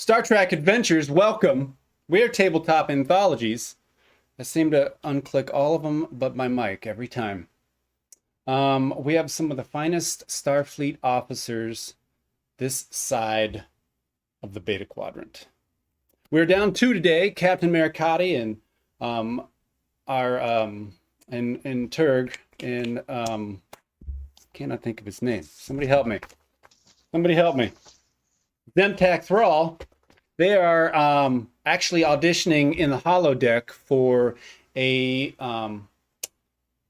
Star Trek Adventures, welcome. We're Tabletop Anthologies. I seem to unclick all of them but my mic every time. We have some of the finest Starfleet officers this side of the Beta Quadrant. We're down 2 today, Captain Maricadi and and Turg and cannot think of his name. Somebody help me. Zemtak Thrall. They are actually auditioning in the holodeck for a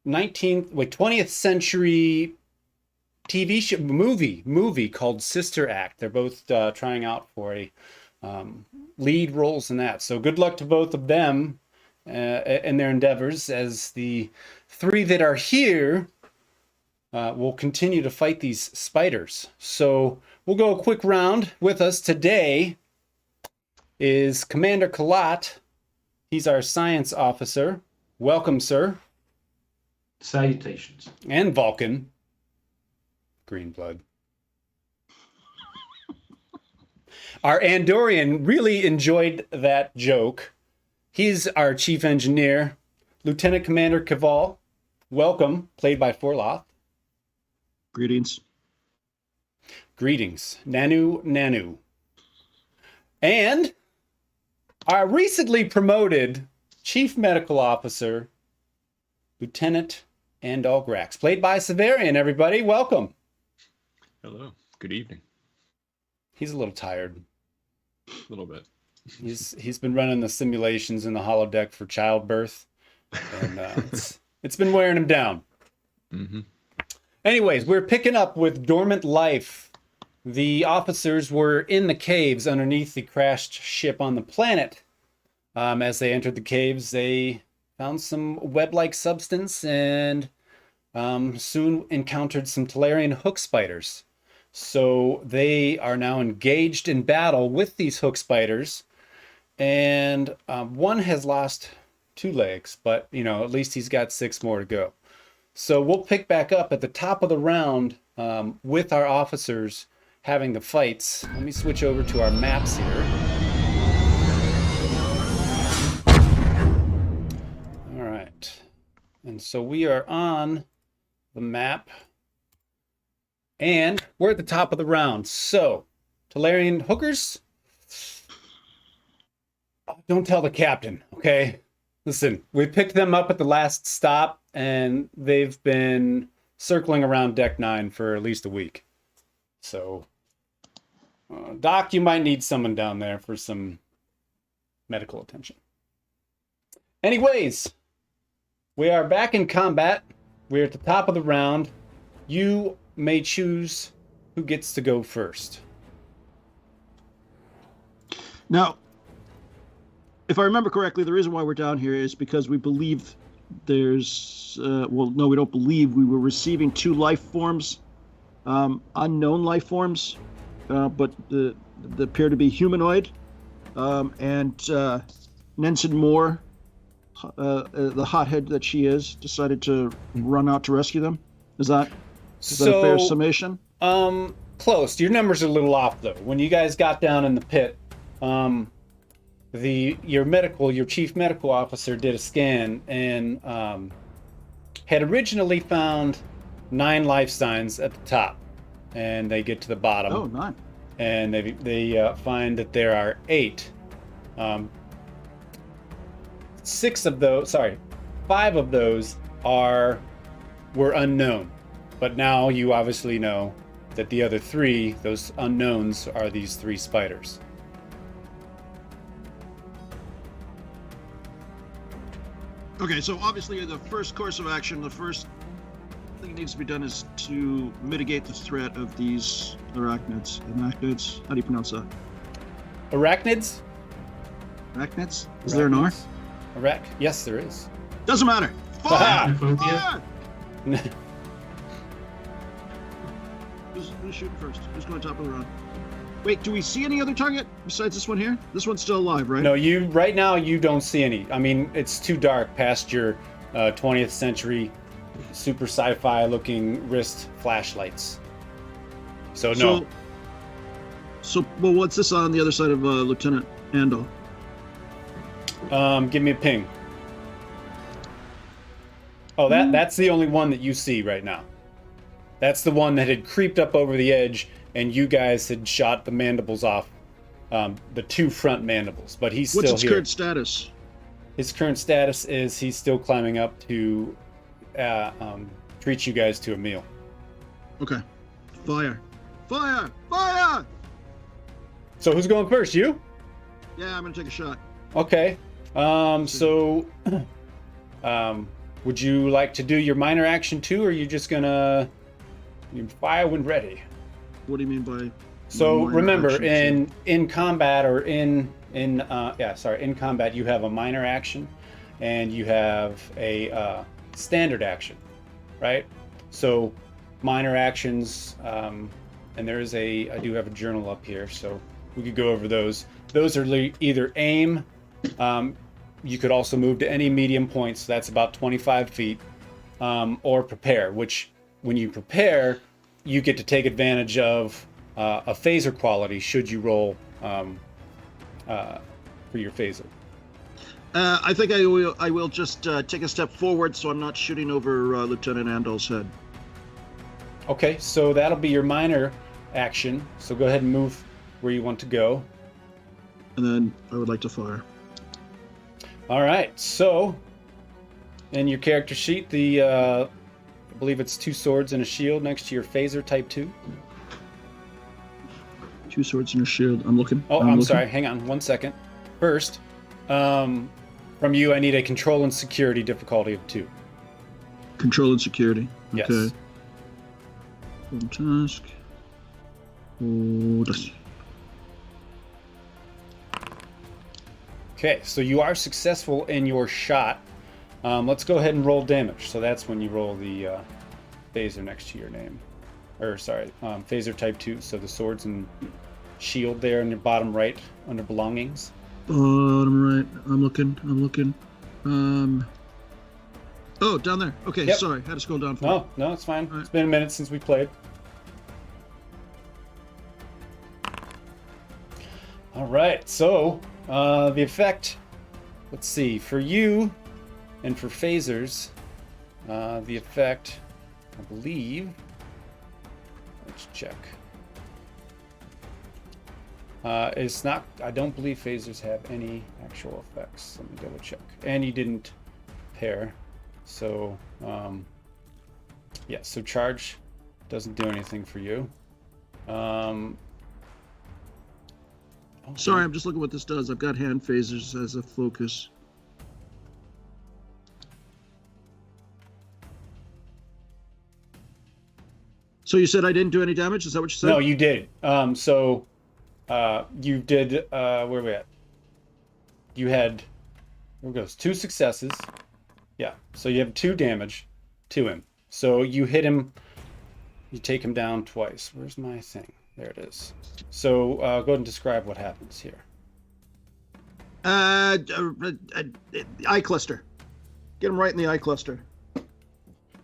20th century TV show, movie called Sister Act. They're both trying out for a lead roles in that. So good luck to both of them in their endeavors, as the 3 that are here will continue to fight these spiders. So we'll go a quick round. With us today is Commander Kullat. He's our science officer. Welcome, sir. Salutations. And Vulcan. Green blood. Our Andorian really enjoyed that joke. He's our chief engineer, Lieutenant Commander Kaval. Welcome, played by Forloth. Greetings. Nanu. And our recently promoted Chief Medical Officer, Lieutenant Andal Grax, played by Severian, everybody. Welcome. Hello. Good evening. He's a little tired. A little bit. He's been running the simulations in the holodeck for childbirth, and it's been wearing him down. Mm-hmm. Anyways, we're picking up with Dormant Life. The officers were in the caves underneath the crashed ship on the planet. As they entered the caves, they found some web-like substance and soon encountered some Talarian hook spiders. So they are now engaged in battle with these hook spiders. And one has lost 2 legs, but, at least he's got 6 more to go. So we'll pick back up at the top of the round with our officers having the fights. Let me switch over to our maps here. All right. And so we are on the map. And we're at the top of the round. So, Talarian hookers, don't tell the captain, okay? Listen, we picked them up at the last stop, and they've been circling around Deck 9 for at least a week. So, Doc, you might need someone down there for some medical attention. Anyways, we are back in combat. We're at the top of the round. You may choose who gets to go first. Now, if I remember correctly, the reason why we're down here is because we believe there's... we don't believe. We were receiving 2 life forms, unknown life forms, but they appear to be humanoid. And Nenson Moore, the hothead that she is, decided to run out to rescue them. Is that a fair summation? Close. Your numbers are a little off, though. When you guys got down in the pit, your chief medical officer did a scan and had originally found 9 life signs at the top, and they get to the bottom. Oh, 9. And they find that there are 8. 5 of those were unknown. But now you obviously know that the other 3, those unknowns, are these 3 spiders. Okay, so obviously the first course of action, the first thing that needs to be done is to mitigate the threat of these arachnids. Arachnids? How do you pronounce that? Arachnids? Arachnids? Is there an R? Yes, there is. Doesn't matter. Fire! Fire! Who's shooting first? Who's going top of the round? Wait, do we see any other target besides this one here? This one's still alive, right? No, right now you don't see any. I mean, it's too dark past your 20th century super sci-fi looking wrist flashlights. So no. So, well, what's this on the other side of Lieutenant Andal? Give me a ping. Oh, that's the only one that you see right now. That's the one that had creeped up over the edge, and you guys had shot the mandibles off, the two front mandibles. But he's What's still its here. current status? His current status is he's still climbing up to treat you guys to a meal. Okay. Fire. Fire! Fire! So who's going first? You? Yeah, I'm gonna take a shot. Okay. Would you like to do your minor action too, or are you just gonna fire when ready? What do you mean by? So minor remember, action? in combat or in combat, you have a minor action, and you have a standard action, right? So minor actions, and I do have a journal up here, so we could go over those. Those are either aim. You could also move to any medium points, so that's about 25 feet, or prepare, which when you prepare, you get to take advantage of a phaser quality should you roll for your phaser. I think I will just take a step forward so I'm not shooting over Lieutenant Andal's head. Okay, so that'll be your minor action, so go ahead and move where you want to go. And then I would like to fire. All right, so in your character sheet, I believe it's 2 swords and a shield next to your phaser type 2. 2 swords and a shield. I'm looking. Oh, I'm sorry. Hang on 1 second. First, from you, I need a control and security difficulty of 2. Control and security. Yes. Okay. Task. Oh, das. Okay, so you are successful in your shot. Let's go ahead and roll damage. So that's when you roll the phaser next to your name. Phaser type 2. So the swords and shield there in your bottom right under belongings. Bottom right. I'm looking. Oh, down there. Okay, Yep. sorry. Had to scroll down. No, it's fine. Right. It's been a minute since we played. All right, so the effect, let's see, for you and for phasers, the effect, I believe, let's check. It's not, I don't believe phasers have any actual effects. Let me double check. And you didn't pair, so yeah, so charge doesn't do anything for you. Sorry, I'm just looking what this does. I've got hand phasers as a focus. So you said I didn't do any damage? Is that what you said? No, you did. You did, where are we at? You had, where it goes, 2 successes. Yeah, so you have 2 damage to him. So you hit him, you take him down twice. Where's my thing? There it is. So go ahead and describe what happens here. Eye cluster. Get him right in the eye cluster.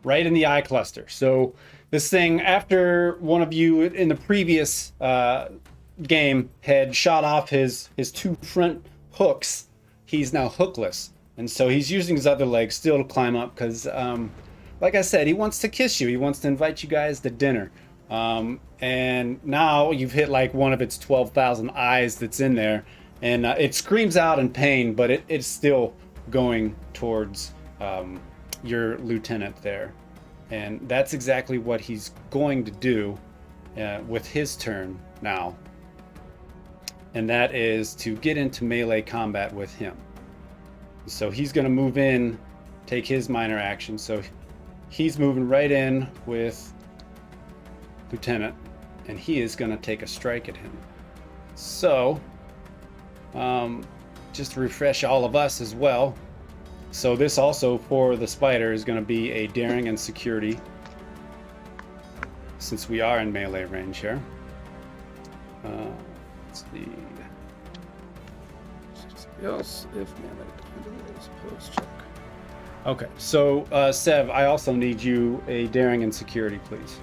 Right in the eye cluster. So this thing, after one of you in the previous game had shot off his 2 front hooks, he's now hookless. And so he's using his other leg still to climb up because, like I said, he wants to kiss you. He wants to invite you guys to dinner. And now you've hit like one of its 12,000 eyes that's in there. And it screams out in pain, but it's still going towards your lieutenant there. And that's exactly what he's going to do with his turn now. And that is to get into melee combat with him. So he's going to move in, take his minor action. So he's moving right in with Lieutenant, and he is going to take a strike at him. So, just to refresh all of us as well. So this also for the spider is going to be a daring and security, since we are in melee range here. Let's see. Else if melee post check. Okay, so Sev, I also need you a daring and security, please.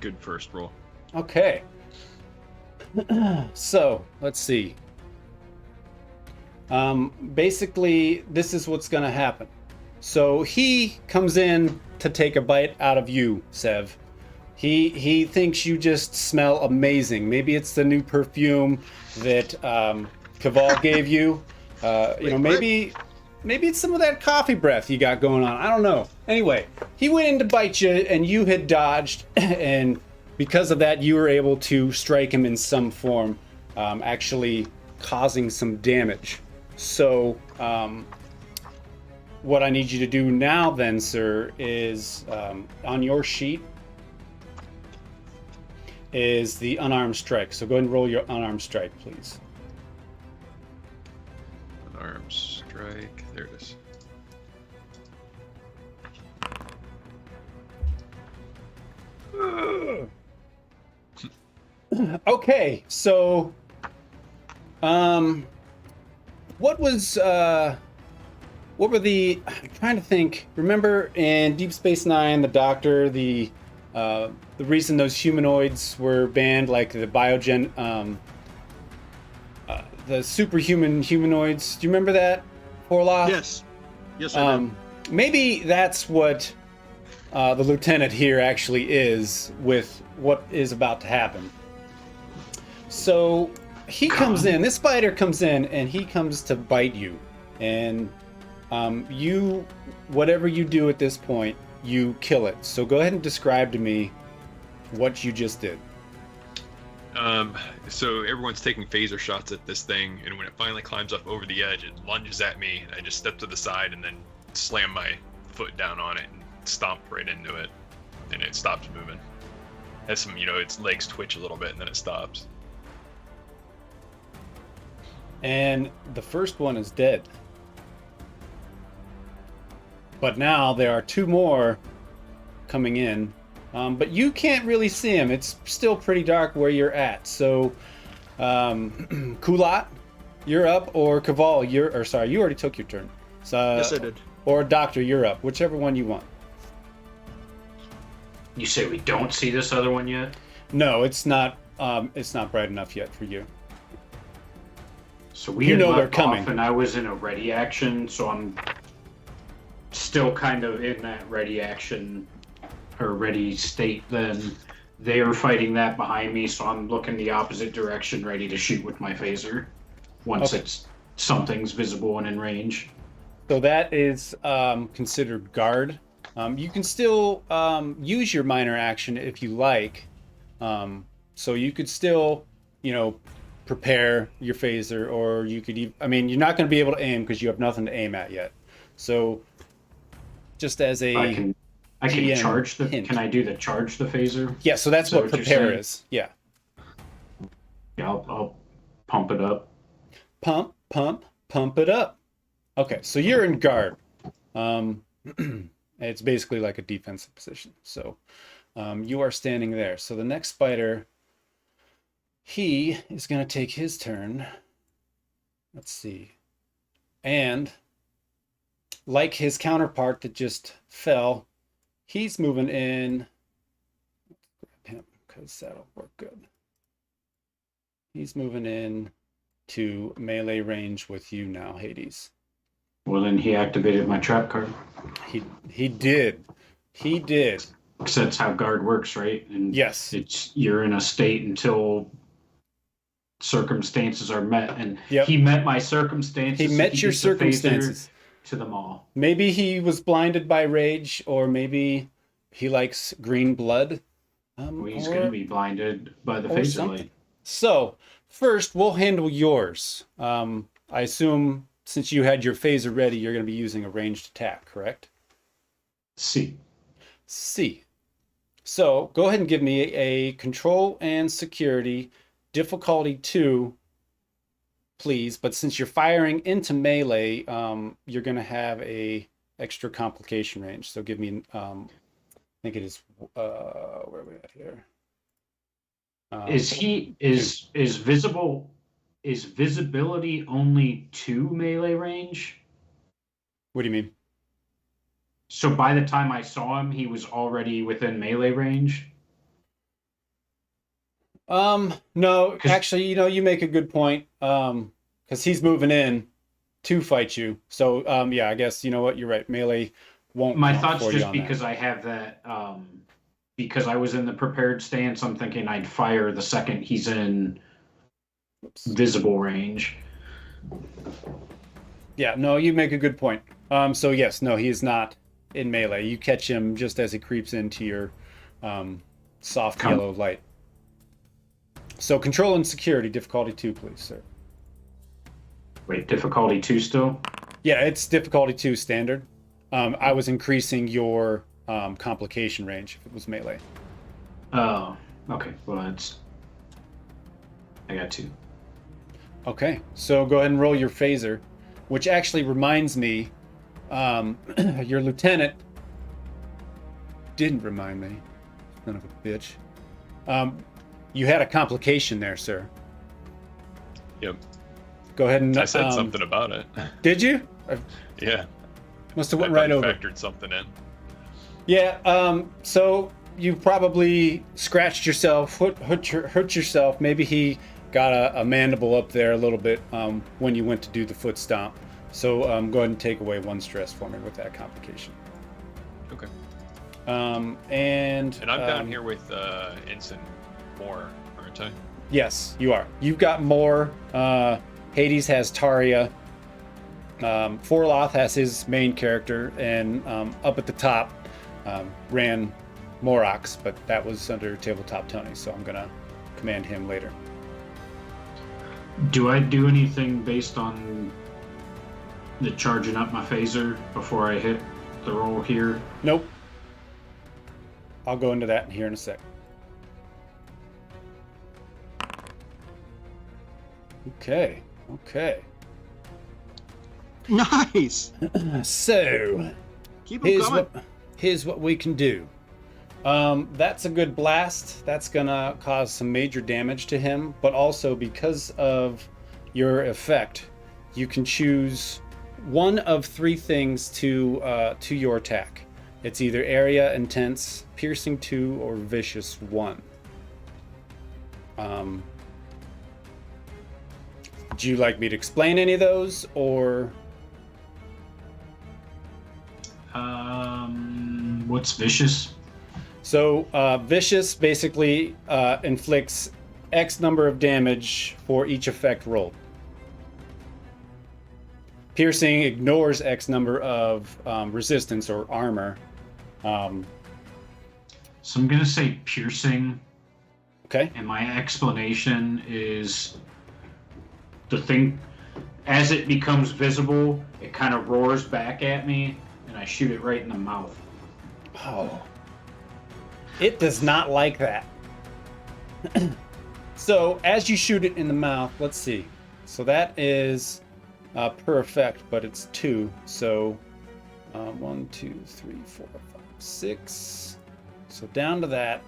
Good first roll. Okay. So, let's see. Basically, this is what's going to happen. So he comes in to take a bite out of you, Sev. He thinks you just smell amazing. Maybe it's the new perfume that Caval gave you. Maybe it's some of that coffee breath you got going on. I don't know. Anyway, he went in to bite you, and you had dodged, and because of that, you were able to strike him in some form, actually causing some damage. So, what I need you to do now, then, sir, is on your sheet is the unarmed strike. So go ahead and roll your unarmed strike, please. Unarmed strike. There it is. Okay, so what were the, I'm trying to think. Remember in Deep Space Nine, the Doctor, the reason those humanoids were banned, like the the superhuman humanoids. Do you remember that, Orloff? Yes. Yes, I do. Maybe that's what the lieutenant here actually is with what is about to happen. So he comes in, this spider comes in, and he comes to bite you. And whatever you do at this point, you kill it. So go ahead and describe to me what you just did. So everyone's taking phaser shots at this thing, and when it finally climbs up over the edge, it lunges at me, and I just step to the side and then slam my foot down on it and stomp right into it, and it stops moving. Has some, its legs twitch a little bit, and then it stops. And the first one is dead. But now there are two more coming in. But you can't really see them. It's still pretty dark where you're at. So, Kullat, you're up, or Caval, you already took your turn. So, Yes, I did. Or Doctor, you're up. Whichever one you want. You say we don't see this other one yet? No, it's not. It's not bright enough yet for you. So we You had know they're left coming. off and I was in a ready action, so I'm still kind of in that ready action or ready state. Then they are fighting that behind me, so I'm looking the opposite direction, ready to shoot with my phaser once something's visible and in range. So that is considered guard. You can still use your minor action if you like. So you could still, prepare your phaser, or you could even, you're not going to be able to aim because you have nothing to aim at yet. So just as a I can GM charge the. hint. Can I do the charge the phaser? Yeah, so that's Is that what what you're prepare saying? is. Yeah. Yeah, I'll pump it up. Pump it up. Okay, so you're in guard. It's basically like a defensive position. So you are standing there. So the next spider, he is going to take his turn. Let's see. And like his counterpart that just fell, he's moving in. Let's grab him because that'll work good. He's moving in to melee range with you now, Hades. Well, then he activated my trap card. He did. Because that's how guard works, right? And Yes. you're in a state until circumstances are met, and Yep. he met my circumstances. He met your gets the phaser circumstances. to them all. Maybe he was blinded by rage, or maybe he likes green blood. Well, he's or- going to be blinded by the or phaser something. light. So, first, we'll handle yours. I assume since you had your phaser ready, you're going to be using a ranged attack, correct? C. C. So, go ahead and give me a control and security, difficulty 2, please. But since you're firing into melee, you're going to have a extra complication range. So give me, I think it is, where are we at here? Is visibility only to melee range? What do you mean? So by the time I saw him, he was already within melee range. No, actually, you make a good point. Because he's moving in to fight you. So, yeah, I guess you know what, you're right. Melee won't. My count thoughts for you just on because that. I have that. Because I was in the prepared stance, I'm thinking I'd fire the second he's in visible range. Yeah, no, you make a good point. So yes, no, he is not in melee. You catch him just as he creeps into your soft yellow light. So control and security, difficulty 2, please, sir. Wait, difficulty 2 still? Yeah, it's difficulty 2 standard. I was increasing your complication range if it was melee. Oh, okay. Well, I got 2. Okay, so go ahead and roll your phaser, which actually reminds me, your lieutenant didn't remind me. Son of a bitch. You had a complication there, sir. Yep. Go ahead and. I said something about it. Did you? Yeah. Must have I went right over. factored something in. Yeah. So you probably scratched yourself, hurt yourself. Maybe he got a mandible up there a little bit when you went to do the foot stomp. So go ahead and take away 1 stress for me with that complication. Okay. And I'm down here with Ensign Moore, aren't I? Yes, you are. You've got more. Hades has Taria. Forloth has his main character, and up at the top ran Morox, but that was under Tabletop Tony, so I'm gonna command him later. Do I do anything based on the charging up my phaser before I hit the roll here? Nope. I'll go into that here in a sec. Okay. Nice. So, Keep him coming. here's what we can do. That's a good blast. That's gonna cause some major damage to him, but also because of your effect, you can choose one of 3 things to your attack. It's either area, intense, piercing 2, or vicious 1. Would you like me to explain any of those, or? What's vicious? So vicious basically inflicts X number of damage for each effect rolled. Piercing ignores X number of resistance or armor. So I'm gonna say piercing. Okay. And my explanation is the thing, as it becomes visible, it kind of roars back at me, and I shoot it right in the mouth. Oh. It does not like that. So as you shoot it in the mouth, let's see. So that is per effect, but it's 2. So 1, 2, 3, 4, 5, 6. So down to that.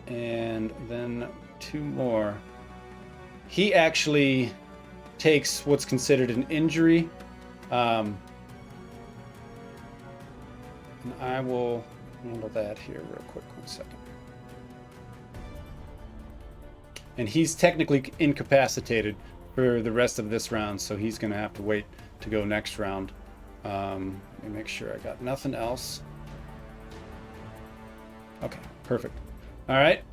And then 2 more. He actually takes what's considered an injury. And I will handle that here real quick. 1 second. And he's technically incapacitated for the rest of this round, so he's going to have to wait to go next round. Let me make sure I got nothing else. Okay, perfect. All right.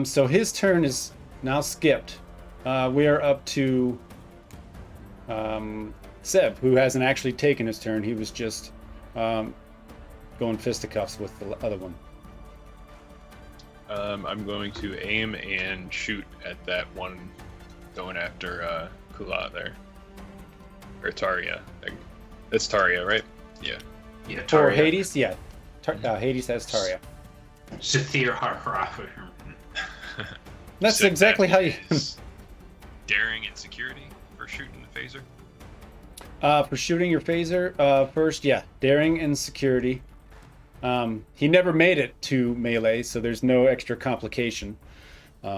So his turn is now skipped. We are up to Seb, who hasn't actually taken his turn. He was just going fisticuffs with the other one. I'm going to aim and shoot at that one going after Kullat there. Or Taria. It's Taria, right? Yeah. Yeah, Or Taria. Hades? Yeah. Hades has Taria. Sathir That's So exactly that how you... is daring and security for shooting the phaser? For shooting your phaser, first, yeah, daring and security. He never made it to melee, so there's no extra complication.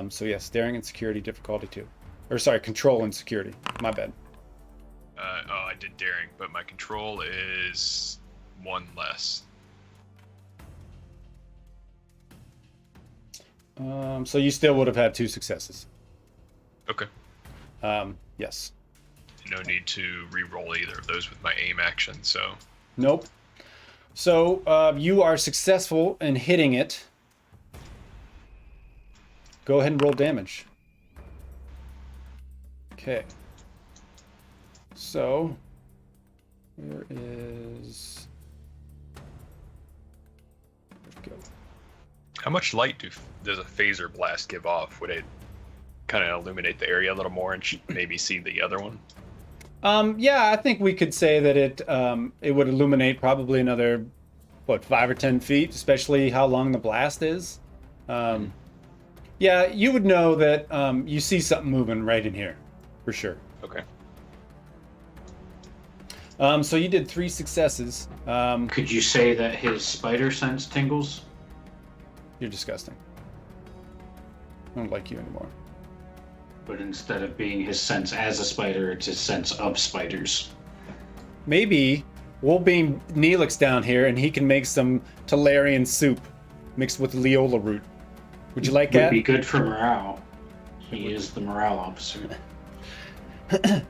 So yes, daring and security, difficulty 2. Or sorry, control and security. My bad. I did daring, but my control is one less. So you still would have had 2 successes. Okay. Yes. No need to re-roll either of those with my aim action, so... Nope. So you are successful in hitting it. Go ahead and roll damage. Okay. So, where is... Let's go. How much light does a phaser blast give off? Would it kind of illuminate the area a little more and maybe see the other one? Yeah, I think we could say that it would illuminate probably another, what, 5 or 10 feet, especially how long the blast is. Yeah, you would know that you see something moving right in here, for sure. Okay. So you did 3 successes. Could you say that his spider sense tingles? You're disgusting. I don't like you anymore. But instead of being his sense as a spider, it's his sense of spiders. Maybe we'll beam Neelix down here and he can make some Talarian soup mixed with Leola root. Would you like Would that? be good for morale. He is the morale officer.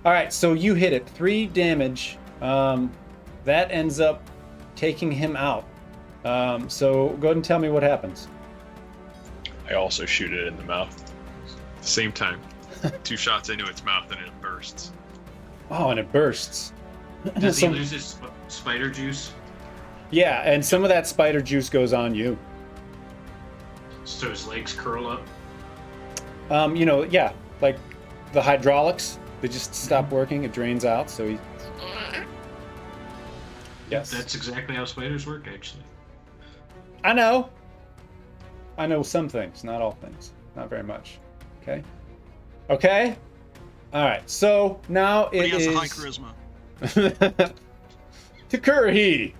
All right, so you hit it. 3 damage. That ends up taking him out. So go ahead and tell me what happens. I also shoot it in the mouth. Same time. 2 shots into its mouth and it bursts. Oh, and it bursts. Does he lose his spider juice? Yeah, and some of that spider juice goes on you. So his legs curl up? Yeah, like the hydraulics, they just stop working, it drains out, so he... Yes. That's exactly how spiders work, actually. I know some things, not all things. Not very much. Okay? Okay? Alright, so now But he it has is... a high charisma. Takurahi!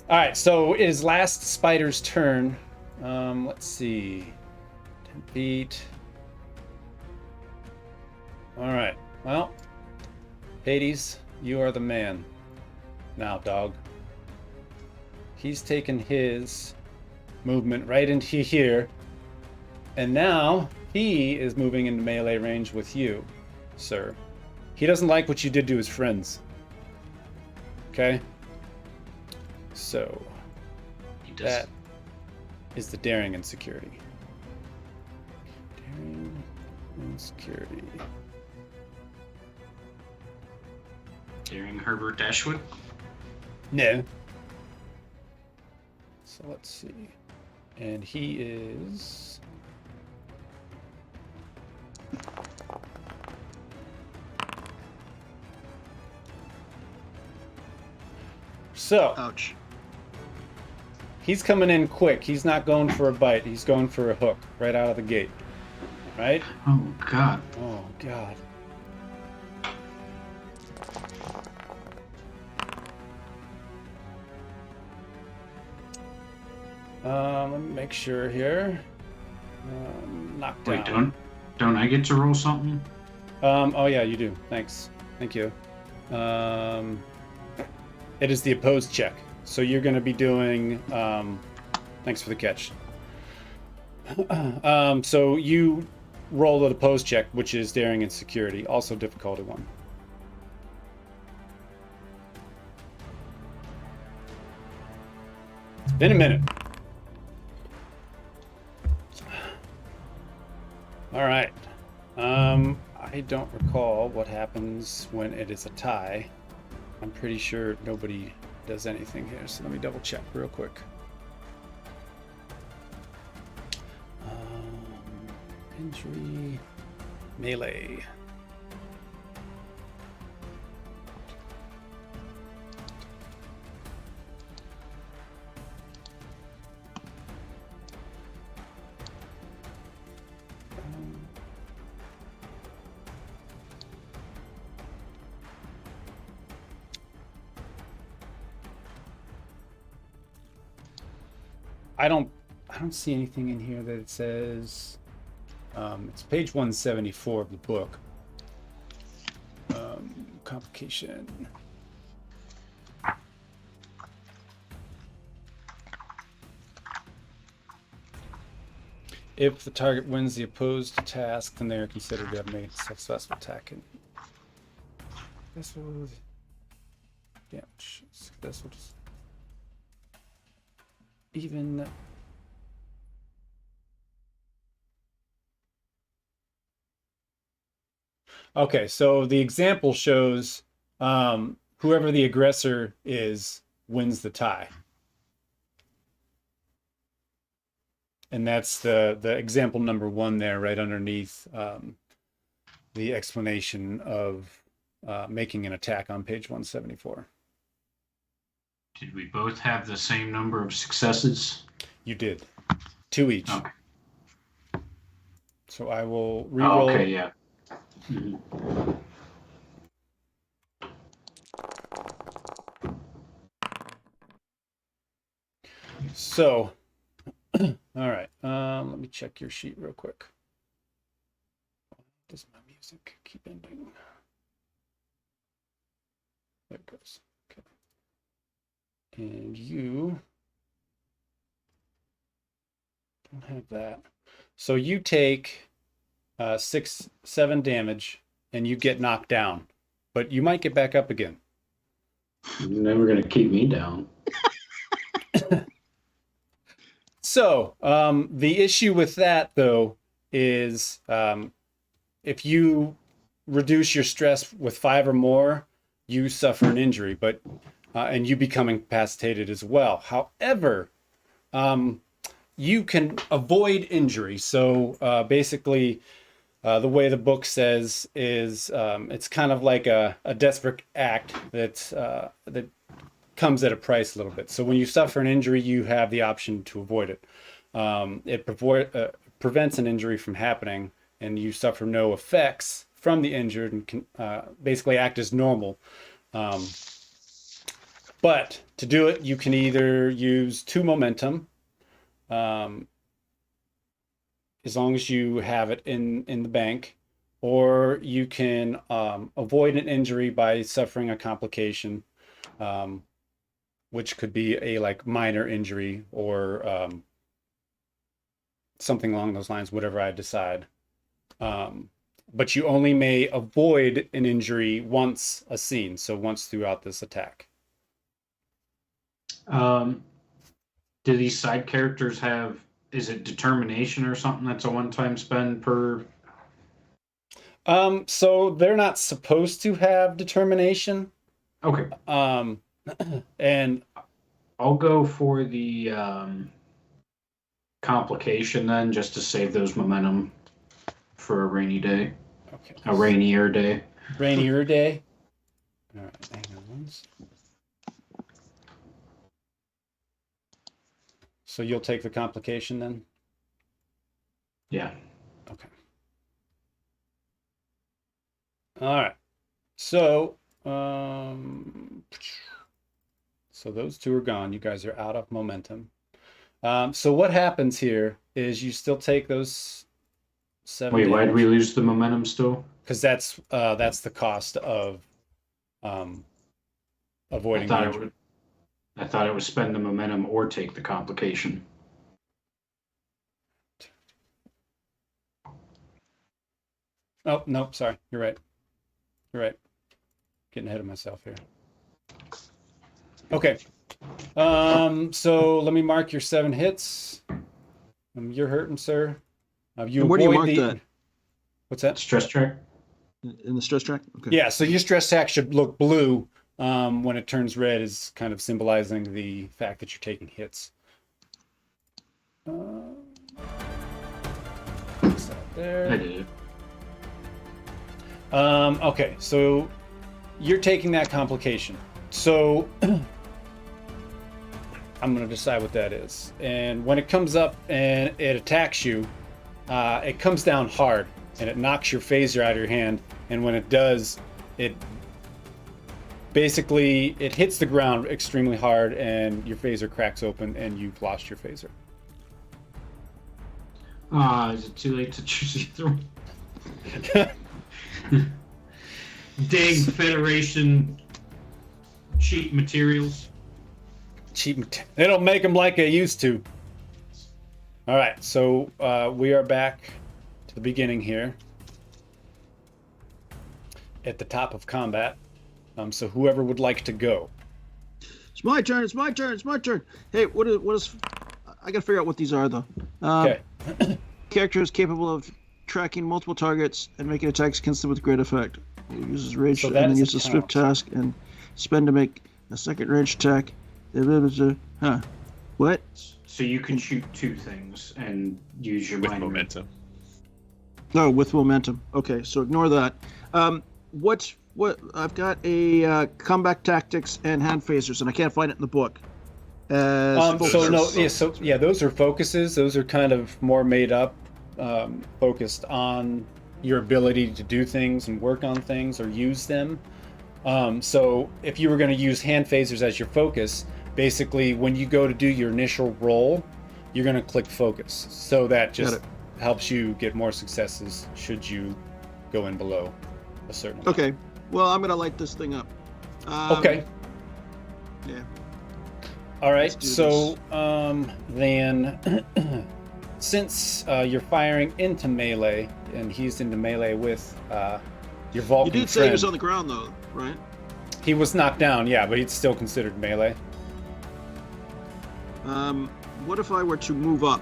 Alright, so it is last spider's turn. Let's see. 10 feet. Alright, well. Hades, you are the man. Now, dog. He's taken his movement right into here. And now he is moving into melee range with you, sir. He doesn't like what you did to his friends. Okay? So, that is the daring and security. Daring and security. Daring Herbert Dashwood? No. So let's see. And he is... So, Ouch. he's coming in quick. He's not going for a bite. He's going for a hook right out of the gate. Right? Oh, God. Oh, God. Let me make sure here. Knockdown. Wait, don't I get to roll something? Oh yeah, you do. Thanks. Thank you. It is the opposed check. So you're going to be doing... thanks for the catch. So you roll an opposed check, which is daring and security. Also difficulty 1. In a minute. All right. I don't recall what happens when it is a tie. I'm pretty sure nobody does anything here, so let me double check real quick. Injury, melee. I don't see anything in here that it says. It's page 174 of the book. Complication. If the target wins the opposed task, then they are considered to have made a successful attack. This will damage. This will just even. Okay, so the example shows whoever the aggressor is wins the tie. And that's the example number 1 there, right underneath the explanation of making an attack on page 174. Did we both have the same number of successes? You did. 2 each. Okay. So I will reroll. Okay, yeah. Mm-hmm. So, all right. Let me check your sheet real quick. Does my music keep ending? There it goes. Okay. And you don't have that. So you take 6-7 damage and you get knocked down, but you might get back up again. You're never going to keep me down. So the issue with that, though, is if you reduce your stress with 5 or more, you suffer an injury, but and you become incapacitated as well. However, you can avoid injury. So basically, the way the book says is it's kind of like a desperate act that comes at a price a little bit. So when you suffer an injury, you have the option to avoid it. It prevents an injury from happening, and you suffer no effects from the injured and can basically act as normal. But to do it, you can either use 2 momentum, as long as you have it in the bank, or you can avoid an injury by suffering a complication, which could be a minor injury or something along those lines, whatever I decide. But you only may avoid an injury once a scene, so once throughout this attack. Do these side characters have, is it determination or something that's a one-time spend per? So they're not supposed to have determination. Okay. And I'll go for the complication then, just to save those momentum for a rainy day. Okay. A rainier day. Rainier day. All right, hang on one second. So you'll take the complication then? Yeah. Okay. All right. So, so those 2 are gone. You guys are out of momentum. So what happens here is you still take those 7 Wait, why did damage, we lose the momentum still? because that's the cost of avoiding danger. I thought it was spend the momentum or take the complication. Oh, no, sorry. You're right. You're right. Getting ahead of myself here. Okay. So let me mark your 7 hits. You're hurting, sir. You And where do you mark avoid that? What's that? Stress check? In the stress track? Okay. Yeah, so your stress tack should look blue. When it turns red is kind of symbolizing the fact that you're taking hits. What's that there? I did. Okay, so you're taking that complication. So I'm going to decide what that is. And when it comes up and it attacks you, it comes down hard and it knocks your phaser out of your hand. And when it does, it basically hits the ground extremely hard and your phaser cracks open and you've lost your phaser. Is it too late to choose either one? Dang Federation cheap materials. Cheap. They don't make them like they used to. All right, so we are back to the beginning here. At the top of combat. So whoever would like to go. It's my turn. It's my turn. It's my turn. Hey, what is? I gotta figure out what these are though. Okay. Character is capable of tracking multiple targets and making attacks against them with great effect. He uses rage So and that then is a uses swift count. task and spend to make a second range attack. Huh? What? So you can shoot 2 things and use your with minor. momentum. No, with momentum. Okay, so ignore that. What? I've got a combat tactics and hand phasers, and I can't find it in the book. So those are focuses. Those are kind of more made up, focused on your ability to do things and work on things or use them. So if you were going to use hand phasers as your focus, basically when you go to do your initial roll, you're going to click focus. So that just helps you get more successes should you go in below a certain amount. Okay. Well, I'm gonna light this thing up. Okay. Yeah. All right. Let's do So then, since you're firing into melee and he's into melee with your Vulcan You did say friend, he was on the ground though, right? he was knocked down. Yeah, but he's still considered melee. What if I were to move up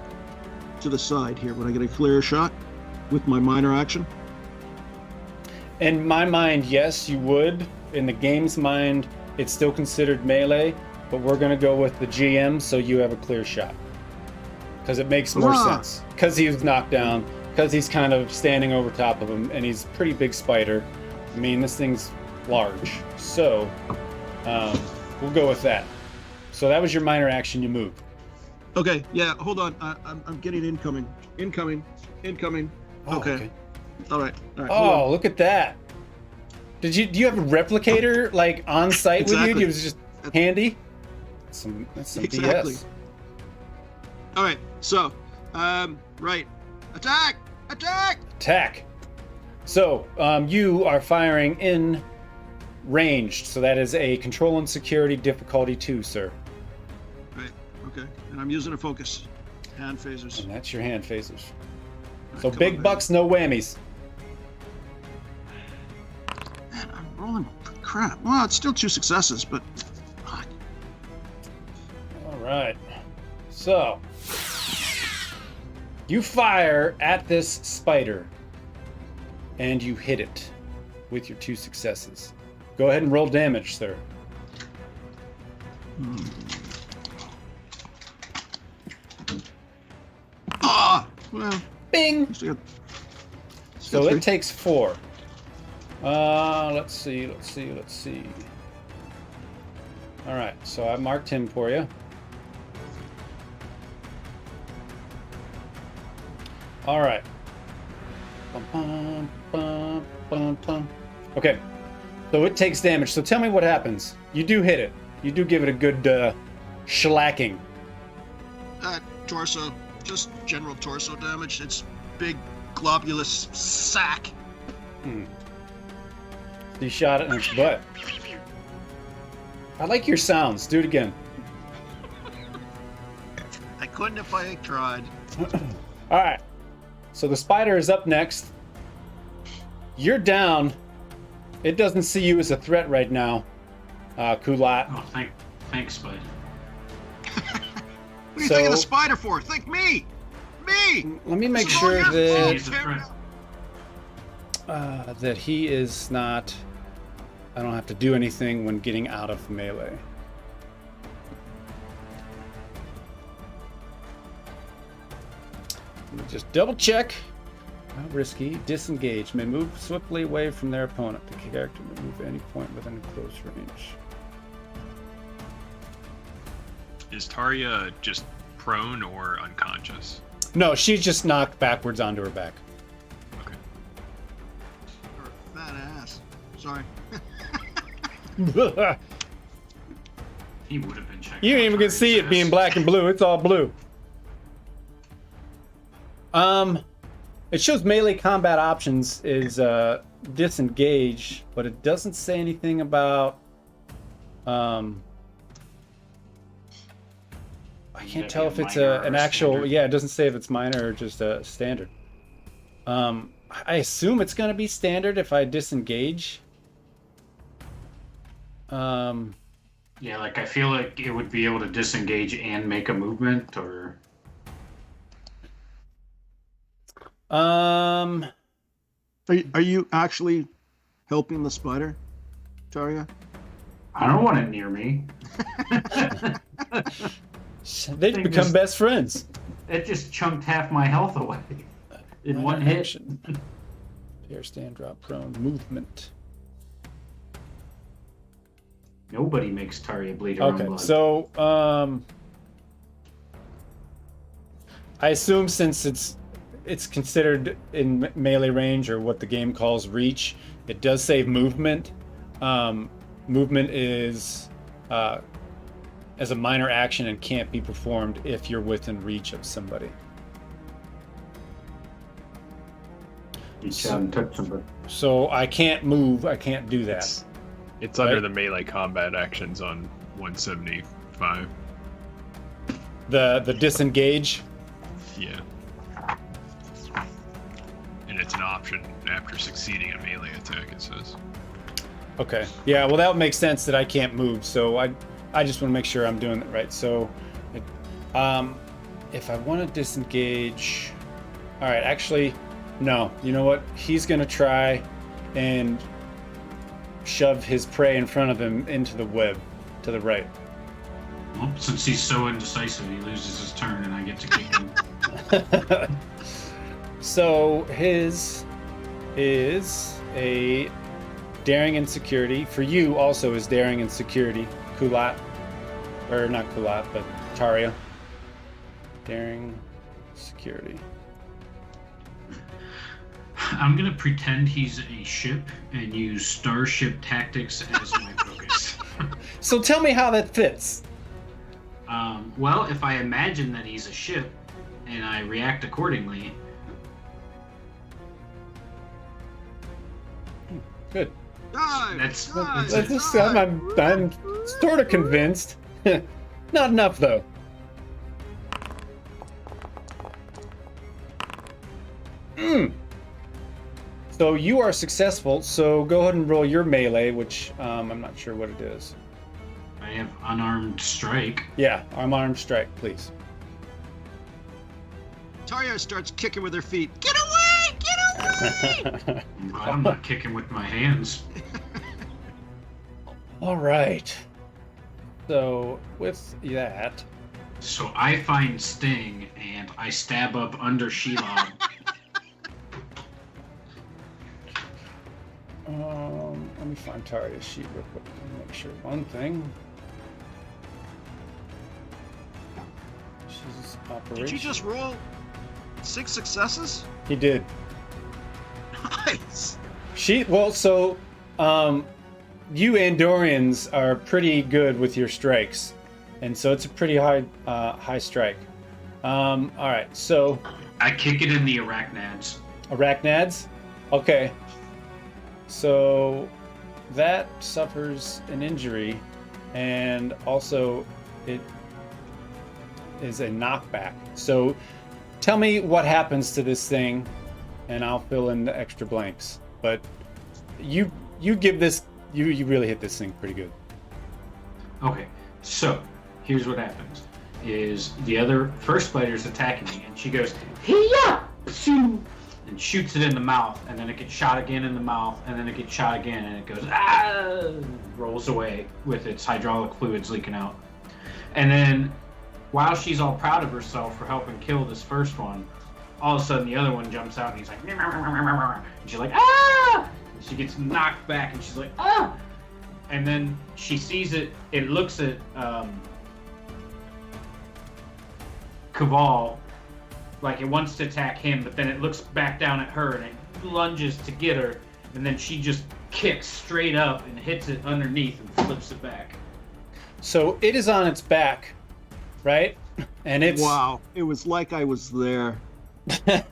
to the side here? Would I get a clear shot with my minor action? In my mind, yes, you would. In the game's mind, it's still considered melee, but we're going to go with the GM so you have a clear shot. Because it makes more sense. Because he was knocked down, because he's kind of standing over top of him, and he's a pretty big spider. I mean, this thing's large. So, we'll go with that. So that was your minor action, you moved. Okay. Yeah. Hold on. I'm getting incoming. Incoming. Oh, Okay. All right. Hold Oh, on. look at that. Do you have a replicator like on site with Exactly. you? It was just handy. That's some Exactly. BS. All right. So, right. Attack! Attack. So, you are firing in ranged. So that is a control and security difficulty 2, sir. Right. Okay. And I'm using a focus. Hand phasers. And that's your hand phasers. All So right, come big on, bucks, no whammies. Man, I'm rolling crap. Well, it's still 2 successes, but fuck. All right. So you fire at this spider and you hit it with your 2 successes. Go ahead and roll damage, sir. Well, Bing. still got So 3. it takes 4. Let's see. All right, so I marked him for you. All right. Bum, bum, bum, bum, bum. Okay, so it takes damage. So tell me what happens. You do hit it. You do give it a good shellacking. Torso, just general torso damage. It's big, globulous sack. You shot it in its butt. I like your sounds. Do it again. I couldn't if I tried. All right. So the spider is up next. You're down. It doesn't see you as a threat right now, Kullat. Oh, thanks, bud. What do you think of the spider for? Think me! Me! Let me make This is all sure your that fault, He's a threat. that he is not. I don't have to do anything when getting out of melee. Let me just double check. Not risky. Disengage. May move swiftly away from their opponent. The character may move at any point within close range. Is Tarya just prone or unconscious? No, she's just knocked backwards onto her back. Okay. Or fat ass. Sorry. He would have been checking. You ain't even gonna see it being black and blue. It's all blue. It shows melee combat options is disengage, but it doesn't say anything about. I I can't tell if it's an actual. Standard? Yeah, it doesn't say if it's minor or just a standard. I assume it's gonna be standard if I disengage. Yeah, like I feel like it would be able to disengage and make a movement, or Are you actually helping the spider, Taria? I don't want it near me. They've become best friends. It just chunked half my health away in one hit. Action. Pair, stand, drop, prone, movement. Nobody makes Taria bleed her own Okay, blood. so I assume since it's considered in melee range, or what the game calls reach, it does save movement. Movement is as a minor action and can't be performed if you're within reach of somebody. You haven't touched somebody. So I can't move. I can't do that. It's under Right. the melee combat actions on 175. The disengage. Yeah. And it's an option after succeeding a melee attack, it says. Okay. Yeah. Well, that would make sense that I can't move. So I just want to make sure I'm doing it right. So, if I want to disengage, all right. Actually, no. You know what? He's gonna try and shove his prey in front of him into the web to the right. Well, since he's so indecisive, he loses his turn, and I get to kick him. So his is a daring and security. For you also is daring and security. Kullat. Or not Kullat, but Taria. Daring, security. I'm gonna pretend he's a ship and use starship tactics as my focus. So tell me how that fits. Well, if I imagine that he's a ship and I react accordingly, Good. Dive, That's- dive, that's just, dive. I'm sort of convinced. Not enough though. So you are successful. So go ahead and roll your melee, which I'm not sure what it is. I have unarmed strike. Yeah, arm strike, please. Taria starts kicking with her feet. Get away! Get away! I'm not kicking with my hands. All right. So with that, So I find Sting and I stab up under Shelob. let me find Taria's sheet real quick to make sure one thing. She's operation. Did you just roll 6 successes? He did. Nice. So you Andorians are pretty good with your strikes, and so it's a pretty high strike. All right, so I kick it in the arachnads. arachnads. Okay, so that suffers an injury, and also it is a knockback. So tell me what happens to this thing, and I'll fill in the extra blanks. But you give this. You really hit this thing pretty good. Okay, so here's what happens: is the other first spider's attacking me, and she goes "Hiya!" and shoots it in the mouth, and then it gets shot again in the mouth, and then it gets shot again, and it goes ah, and rolls away with its hydraulic fluids leaking out. And then, while she's all proud of herself for helping kill this first one, all of a sudden the other one jumps out, and he's like, and she's like ah. She gets knocked back, and she's like, ah! And then she sees it. It looks at Kaval like it wants to attack him, but then it looks back down at her, and it lunges to get her, and then she just kicks straight up and hits it underneath and flips it back. So it is on its back, right? And it's Wow. It was like I was there. Go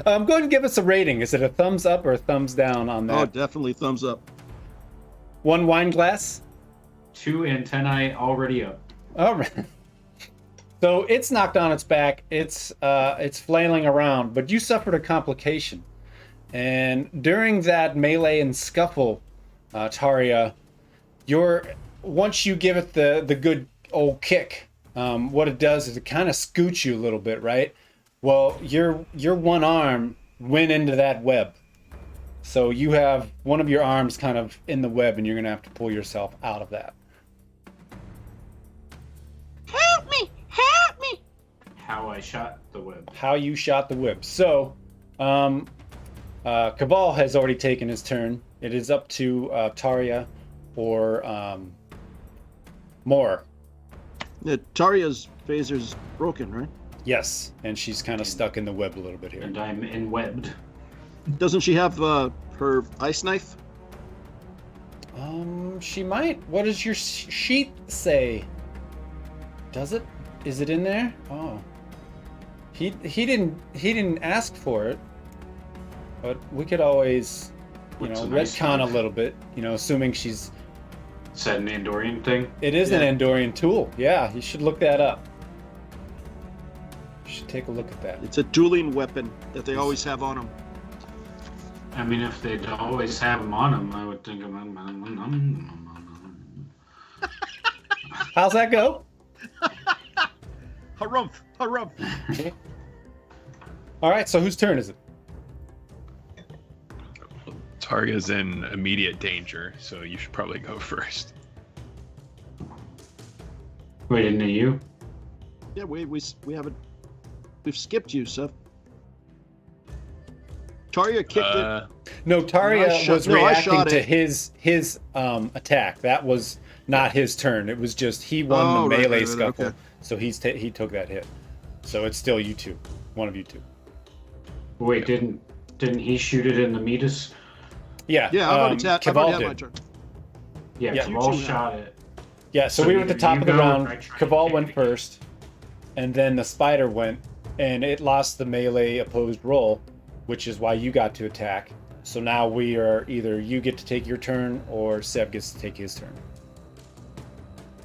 ahead and give us a rating. Is it a thumbs up or a thumbs down on Oh, that? definitely thumbs up. 1 wine glass? 2 antennae already up. All right. So it's knocked on its back. It's flailing around, but you suffered a complication. And during that melee and scuffle, Taria, once you give it the good old kick, what it does is it kind of scoots you a little bit, right? Well, your one arm went into that web. So you have one of your arms kind of in the web, and you're going to have to pull yourself out of that. Help me! Help me! How I shot the web. How you shot the web. So, Cabal has already taken his turn. It is up to Taria or Moore. Yeah, Taria's phaser's broken, right? Yes, and she's kind of stuck in the web a little bit here. And I'm enwebbed. Doesn't she have her ice knife? She might. What does your sheet say? Does it? Is it in there? Oh. He didn't ask for it. But we could always, retcon a little bit, assuming she's... Is that an Andorian thing? It is an Andorian tool. Yeah, you should look that up. You should take a look at that. It's a dueling weapon that they always have on them. I mean, if they'd always have them on them, I would think of them. How's that go? Harumph! Harumph! All right, so whose turn is it? Taria's in immediate danger, so you should probably go first. Wait, isn't it you? Yeah, we haven't... We've skipped you, Seth. Taria kicked it. No, Taria was I reacting shot to it. his attack. That was not his turn. It was just he won the melee scuffle, okay. so he took that hit. So it's still you two, one of you two. Wait, didn't he shoot it in the meatus? Yeah. Yeah, I've already had Cabal my did. turn. Yeah, Yeah. Cabal You two shot it. Yeah, so So we were at the either top you of the go or round. I try and Cabal kick went it. first, and then the spider went, and it lost the melee opposed roll, which is why you got to attack. So now we are either you get to take your turn or Seb gets to take his turn.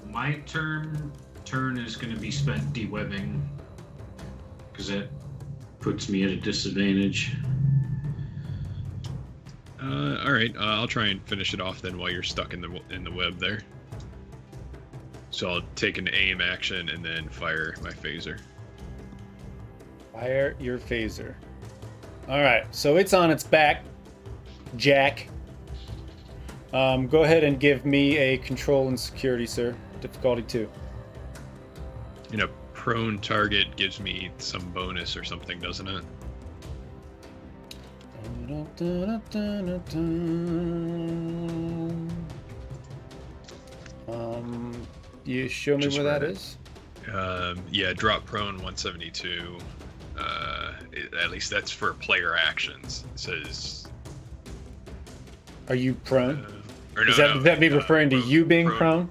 My turn is going to be spent dewebbing, because that puts me at a disadvantage. All right, I'll try and finish it off then while you're stuck in the web there. So I'll take an aim action and then fire my phaser. Fire your phaser. All right, so it's on its back, Jack. Go ahead and give me a control and security, sir. Difficulty 2. You know, prone target gives me some bonus or something, doesn't it? You show me Just where that read it. is? Yeah, drop prone 172. At least that's for player actions. It says. Are you prone? Or Is that me referring to you being prone?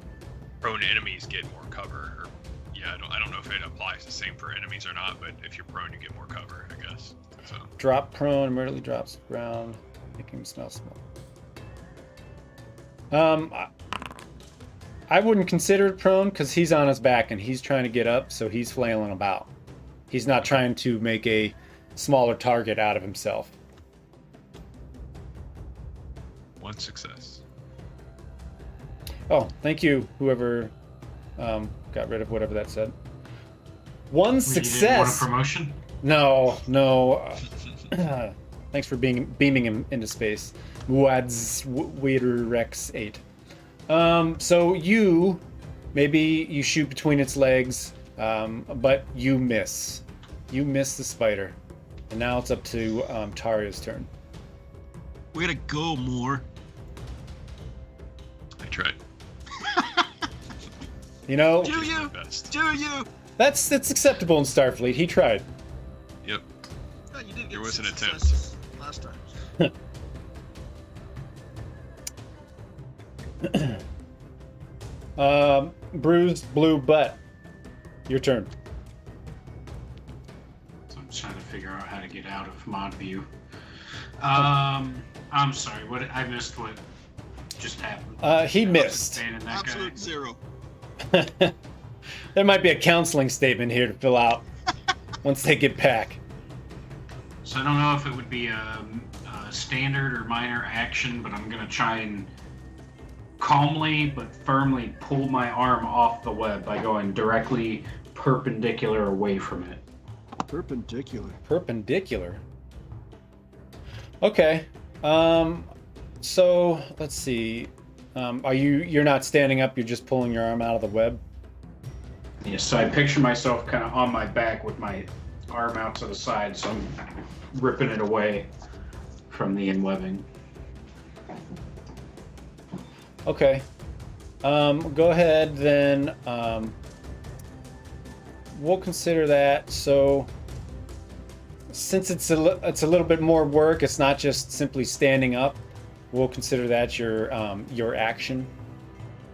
Prone enemies get more cover. Or, yeah, I don't know if it applies the same for enemies or not, but if you're prone, you get more cover, I guess. So. Drop prone, immediately drops to the ground, making him smell smoke. I wouldn't consider it prone because he's on his back and he's trying to get up, so he's flailing about. He's not trying to make a smaller target out of himself. One success. Oh, thank you, whoever got rid of whatever that said. One You didn't want a success. promotion? No. Thanks for beaming him into space. Wads Wader Rex 8. So you shoot between its legs, but you miss. You miss the spider, and now it's up to Taria's turn. Way to go, Moore. I tried. You know, Do Just my you? best. Do you? that's acceptable in Starfleet. He tried. Yep. Oh, you did get There was an 6 attempt. successes last time. Bruised blue butt. Your turn. So I'm trying to figure out how to get out of mod view. I'm sorry. What I missed? What just happened? He missed. Standing that Absolute guy. 0. There might be a counseling statement here to fill out once they get back. So I don't know if it would be a standard or minor action, but I'm gonna try and calmly but firmly pull my arm off the web by going directly perpendicular away from it. Perpendicular. Perpendicular. Okay. So let's see. You're not standing up, you're just pulling your arm out of the web? Yeah, so I picture myself kind of on my back with my arm out to the side, so I'm ripping it away from the inwebbing. Okay. Go ahead then. We'll consider that. So since it's a little bit more work, it's not just simply standing up. We'll consider that your action.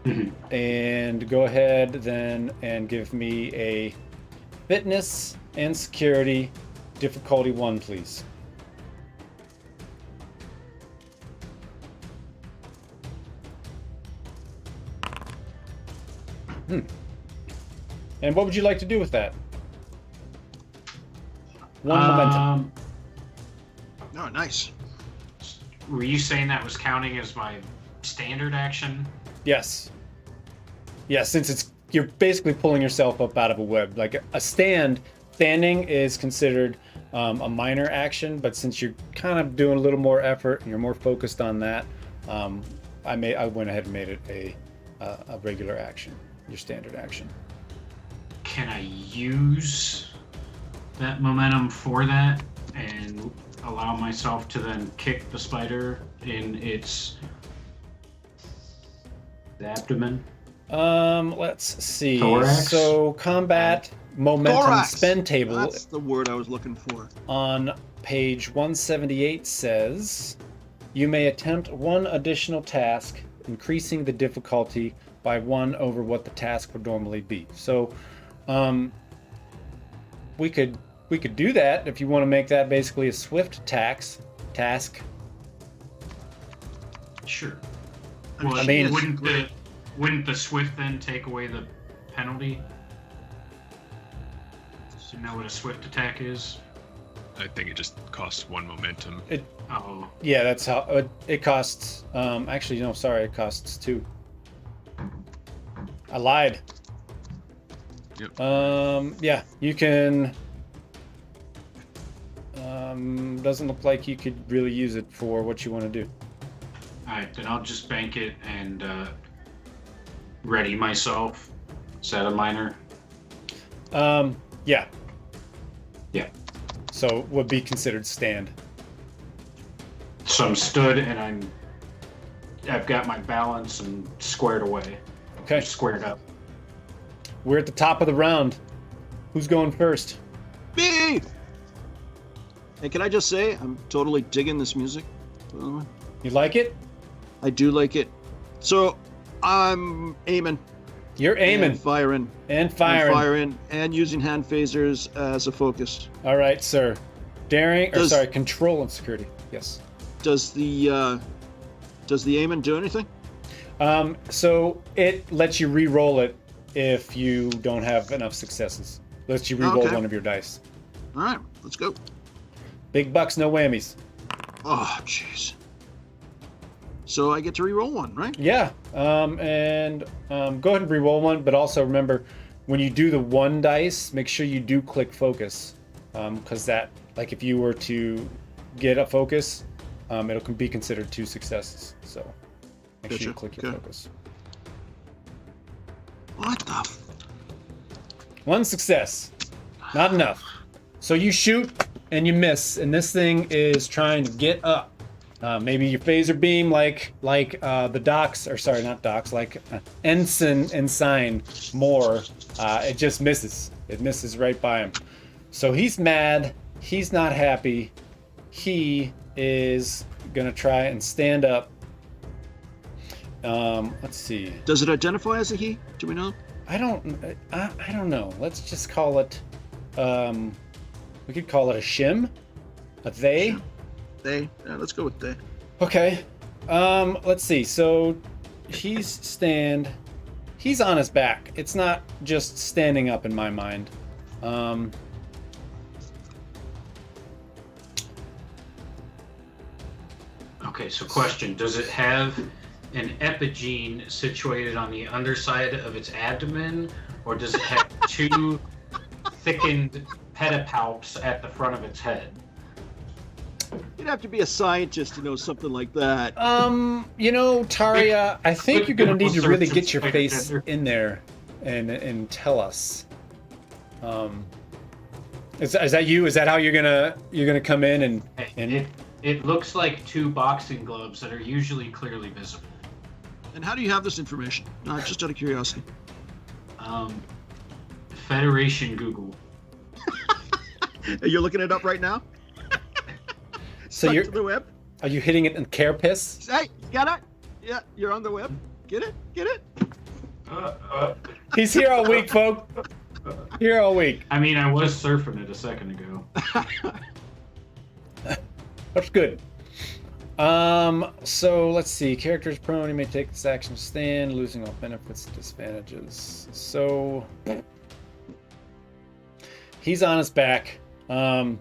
Mm-hmm. And go ahead then and give me a fitness and security difficulty 1, please. And what would you like to do with that? 1 momentum. Oh, nice. Were you saying that was counting as my standard action? Yes. Yeah, since you're basically pulling yourself up out of a web. Like standing is considered a minor action, but since you're kind of doing a little more effort and you're more focused on that, I went ahead and made it a regular action, your standard action. Can I use that momentum for that and allow myself to then kick the spider in its abdomen? Let's see. Thorax? So combat momentum Thorax. spend table That's the word I was looking for. on page 178 says you may attempt 1 additional task, increasing the difficulty by 1 over what the task would normally be. So we could do that if you want to make that basically a swift task. Sure. I mean, Well, I mean- wouldn't the swift then take away the penalty? So you know what a swift attack is? I think it just costs 1 momentum. Oh, Yeah, that's how it costs. Actually, no, sorry, it costs 2. I lied. Yep. Yeah, you can. Doesn't look like you could really use it for what you want to do. alright, then I'll just bank it and ready myself. Is that a minor? Yeah. Yeah. So would be considered stand. So I'm stood and I've got my balance and squared away. Okay. Squared up. We're at the top of the round. Who's going first? Me! Hey, can I just say, I'm totally digging this music. You like it? I do like it. So, I'm aiming. You're aiming And firing. and firing. And using hand phasers as a focus. All right, sir. Does- Control and security. Yes. Does the aiming do anything? So it lets you re-roll it if you don't have enough successes. Lets you re-roll Okay. one of your dice. All right, let's go. Big bucks, no whammies. Oh, jeez. So I get to re-roll 1, right? Yeah. Go ahead and re-roll 1, but also remember when you do the 1 dice, make sure you do click focus, because that, like, if you were to get a focus, it'll be considered 2 successes. So make sure you Gotcha. click your Okay. focus. What the? 1 success, not enough. So you shoot and you miss, and this thing is trying to get up. Maybe your phaser beam, like the docks, or sorry, not docks, like ensign Moore. It just misses. It misses right by him. So he's mad. He's not happy. He is gonna try and stand up. Let's see. Does it identify as a he? Do we know? I don't know. Let's just call it. We could call it a shim, a they. They. Yeah, let's go with they. Okay. Let's see. So he's stand. he's on his back. It's not just standing up in my mind. Okay, so question. Does it have an epigene situated on the underside of its abdomen, or does it have two thickened pedipalps at the front of its head? You'd have to be a scientist to know something like that. Taria, I think you're gonna need to really get your face in there and tell us. Is that you? Is that how you're gonna come in and It looks like two boxing gloves that are usually clearly visible. And how do you have this information? Just out of curiosity. Federation Google. You're looking it up right now? So Stuck to the web? Are you hitting it in Carapace? Hey, got it? Yeah, you're on the web. Get it? Get it? He's here all week, folks. Here all week. I mean, I was surfing it a second ago. That's good. So let's see. Characters prone, you may take this action to stand, losing all benefits and disadvantages. So he's on his back. I'm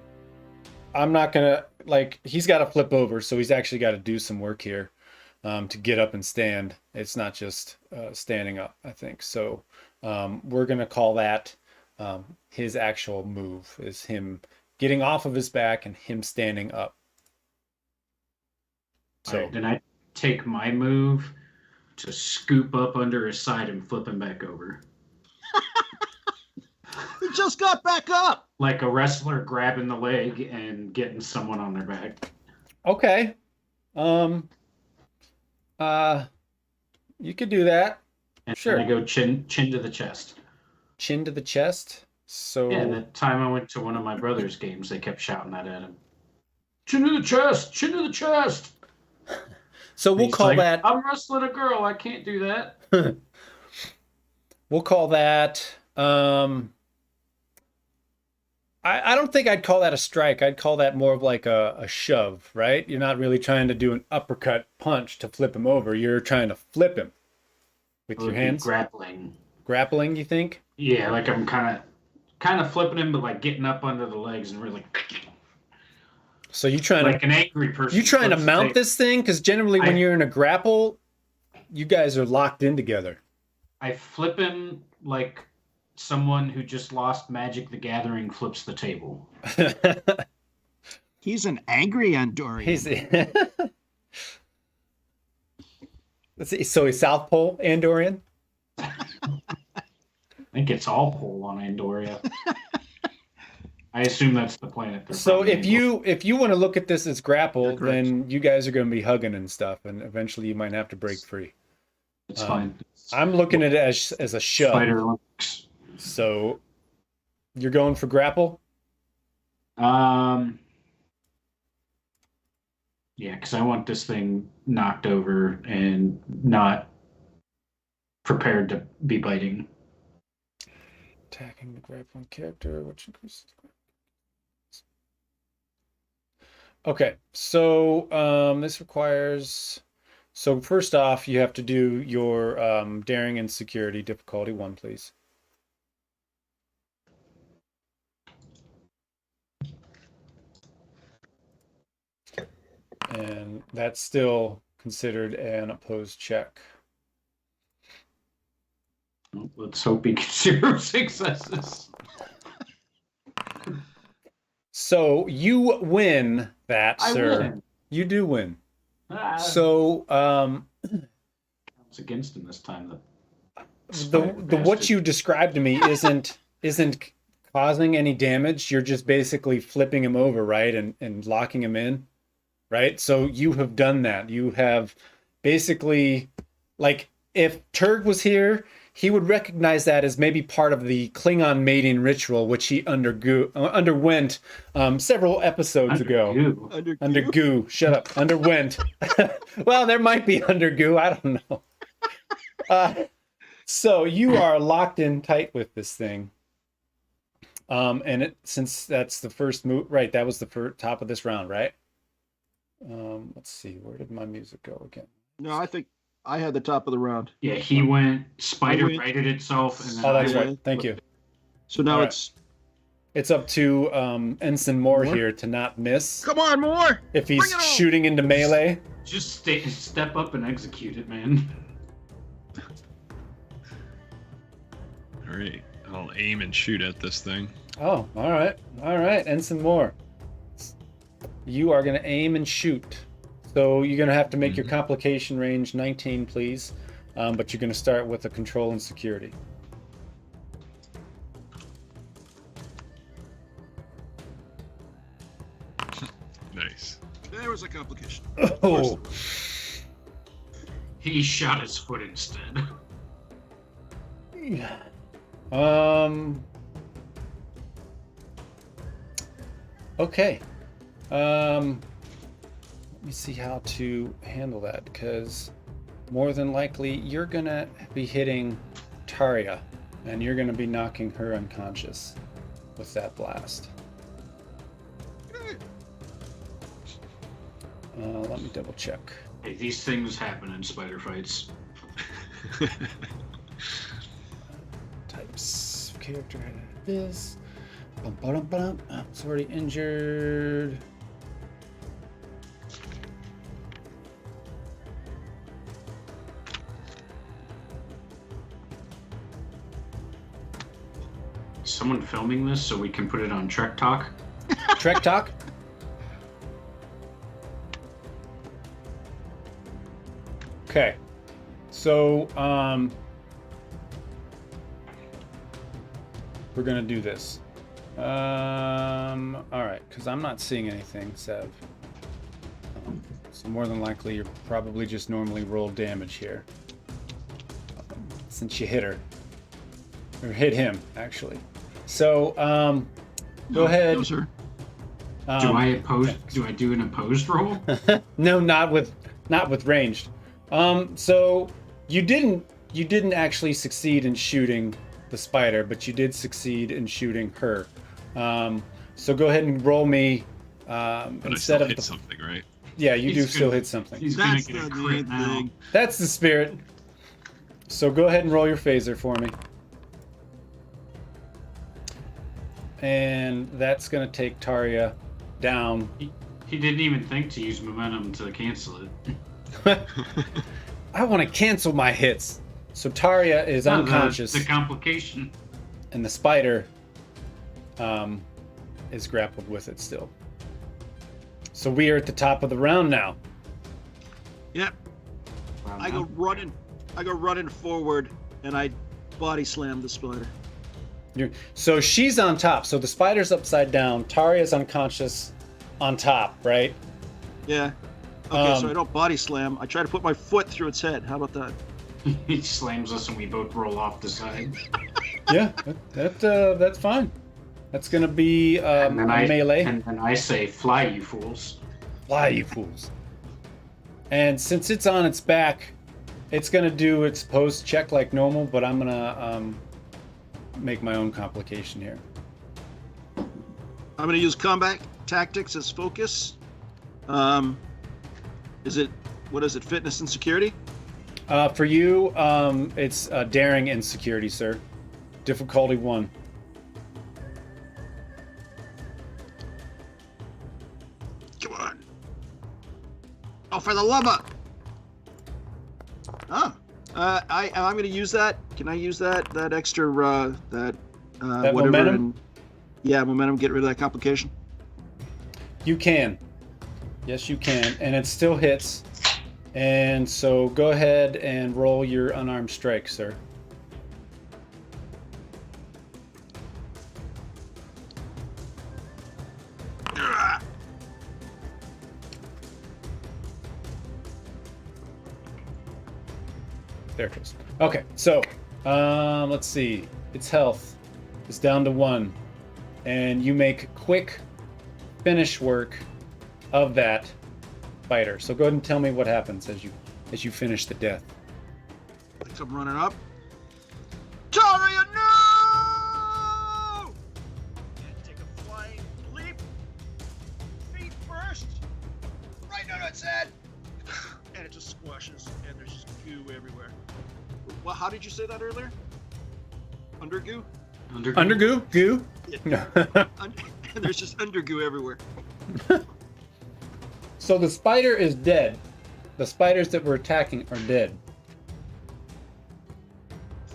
not gonna he's got to flip over, so he's actually got to do some work here to get up and stand. It's not just standing up, I think. So we're gonna call that his actual move, is him getting off of his back and him standing up. So All right, then I take my move to scoop up under his side and flip him back over. He just got back up! Like a wrestler grabbing the leg and getting someone on their back. okay. You could do that. And Sure. then I go chin to the chest. Chin to the chest. So Yeah, the time I went to one of my brother's games, they kept shouting that at him. Chin to the chest! Chin to the chest! So we'll He's call like, that. I'm wrestling a girl. I can't do that. We'll call that. I don't think I'd call that a strike. I'd call that more of like a shove, right? You're not really trying to do an uppercut punch to flip him over. You're trying to flip him with It your would be hands. grappling. Grappling, you think? Yeah, like I'm kind of flipping him, but like getting up under the legs and really So you trying like to an angry person. you trying to flips mount the- this thing? Because generally, when you're in a grapple, you guys are locked in together. I flip him like someone who just lost Magic the Gathering flips the table. He's an angry Andorian. He's let's see. So he's South Pole Andorian. I think it's all pole on Andoria. I assume that's the planet. They're So from. if you want to look at this as grapple, You're correct. then you guys are going to be hugging and stuff, and eventually you might have to break free. It's fine. I'm looking at it as a shove. Spider Olympics. So you're going for grapple? Yeah, because I want this thing knocked over and not prepared to be biting. Attacking the grappling character, which increases. Okay, so this requires. So first off, you have to do your daring and security difficulty 1, please. And that's still considered an opposed check. Let's hope he gets 0 successes. So you win that, I sir. win. You do win. Ah, So it's against him this time. the what you described to me isn't causing any damage. You're just basically flipping him over, right, and locking him in, right? So you have done that. You have basically, like, if Turg was here, he would recognize that as maybe part of the Klingon mating ritual, which he underwent several episodes ago. Under goo. Shut up. Underwent. Well, there might be under goo. I don't know. So you are locked in tight with this thing. And since that's the first move, right? That was the top of this round, right? Let's see. Where did my music go again? No, I think I had the top of the round. Yeah, he went. Spider went- righted itself, and then Oh, that's I right. went. Thank you. So now All right. it's It's up to Ensign Moore Moore? here to not miss come on, more. if he's Bring it on! shooting into melee. Just step up and execute it, man. All right, I'll aim and shoot at this thing. Oh, all right. Ensign Moore. You are going to aim and shoot. So you're going to have to make your complication range 19, please. But you're going to start with a control and security. Nice. There was a complication. Oh, He shot his foot instead. Okay. Let me see how to handle that, because more than likely you're gonna be hitting Taria, and you're gonna be knocking her unconscious with that blast. Let me double check. Hey, these things happen in spider fights. Types of character this. It's already injured. Is someone filming this so we can put it on Trek Talk? Trek Talk. Okay, so we're gonna do this. All right, because I'm not seeing anything, Sev. So more than likely, you're probably just normally roll damage here, since you hit her, or hit him actually. So go ahead. No, sir. Do I oppose? Do I do an opposed roll? No, not with ranged. So you didn't actually succeed in shooting the spider, but you did succeed in shooting her. So go ahead and roll me But instead I still of hit the. something, right? Yeah, you do He's still gonna- hit something. He's That's gonna get a the crit main now. thing. That's the spirit. So go ahead and roll your phaser for me. And that's gonna take Taria down. He didn't even think to use momentum to cancel it. I want to cancel my hits. So Taria is No, unconscious, The complication. and the spider is grappled with it still. So we are at the top of the round now. Yep. I go running forward, and I body slam the spider. So she's on top. So the spider's upside down. Taria's unconscious on top, right? Yeah. Okay, so Um, I don't body slam. I try to put my foot through its head. How about that? He slams us and we both roll off the side. Yeah, that's fine. That's gonna be And then melee. And then I say, "Fly, you fools!" Fly, you fools. And since it's on its back, it's gonna do its pose check like normal, but I'm gonna make my own complication here. I'm going to use combat tactics as focus. What is it? Fitness and security? For you, it's daring and security, sir. Difficulty 1. Come on. Oh, for the love of... Oh. I'm going to use that. Can I use that extra, That whatever? momentum? Yeah, momentum, get rid of that complication. You can. Yes, you can. And it still hits. And so go ahead and roll your unarmed strike, sir. There it goes. Okay, so let's see. Its health is down to 1. And you make quick finish work of that fighter. So go ahead and tell me what happens as you finish the death. I think I'm running up. Taria, no! And take a flying leap. Feet first. Right under its head. And it just squashes, and there's just goo everywhere. Well, how did you say that earlier? Undergoo? Undergoo? Goo? Yeah. There's just undergoo everywhere. So the spider is dead. The spiders that were attacking are dead.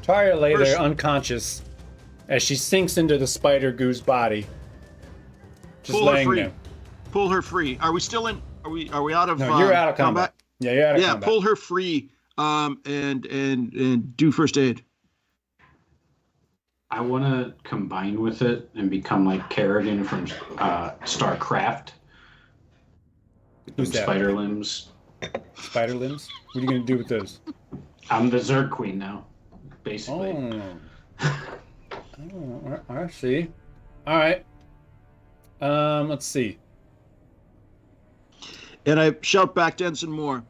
Tarja lay there unconscious as she sinks into the spider goo's body. Just Pull her laying free. there. Pull her free. Are we still in? Are we out of? No, you're out of combat. Yeah, you're out of combat. Yeah, pull her free. And do first aid. I want to combine with it and become like Kerrigan from StarCraft. Who's that? Spider limbs. Spider limbs? What are you going to do with those? I'm the Zerg Queen now, basically. Oh, I see. All right. Let's see. And I shout back to Ensign Moore.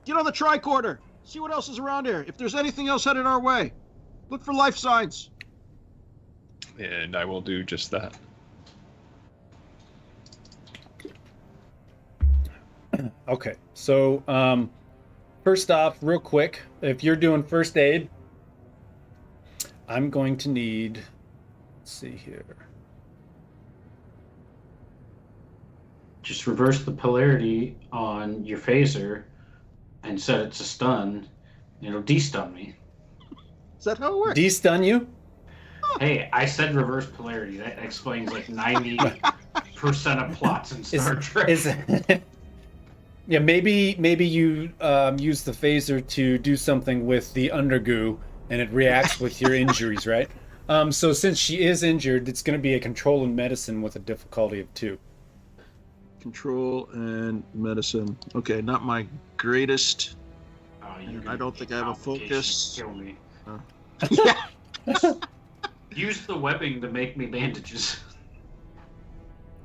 Get on the tricorder. See what else is around here. If there's anything else headed our way, look for life signs. And I will do just that. Okay, so first off, real quick, if you're doing first aid, I'm going to need, let's see here. Just reverse the polarity on your phaser and set it to stun. It'll de-stun me. Is that how it works? De-stun you? Hey, I said reverse polarity. That explains like 90% of plots in Star Trek. Yeah, maybe you use the phaser to do something with the undergoo, and it reacts with your injuries, right? So since she is injured, it's going to be a control and medicine with a difficulty of 2. Control and medicine. Okay, not my greatest. I don't think I have a focus. Kill me. Yeah. Use the webbing to make me bandages.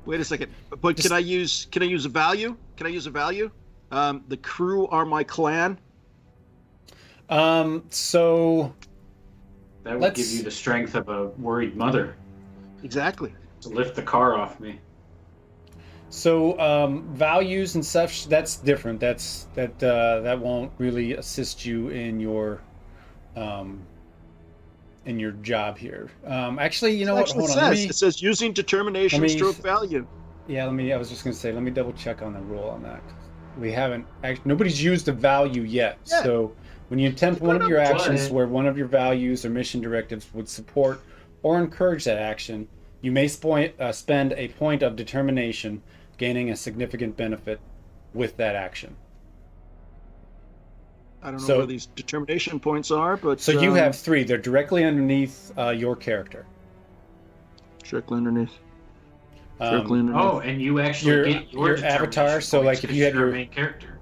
Wait a second. But can I use a value? Can I use a value? The crew are my clan. So that would give you the strength of a worried mother. Exactly. To lift the car off me. So values and such, that's different. That won't really assist you in your job here. Actually, you know what? Hold on. It says using determination stroke value. Yeah, I was just gonna say, let me double check on the rule on that. We haven't nobody's used a value yet. Yeah. So when you attempt one of your actions where one of your values or mission directives would support or encourage that action, you may spend a point of determination, gaining a significant benefit with that action. I don't know where these determination points are, but... So you have 3. They're directly underneath your character. Directly underneath. Oh, and you actually get your avatar, so like if you had your... main character.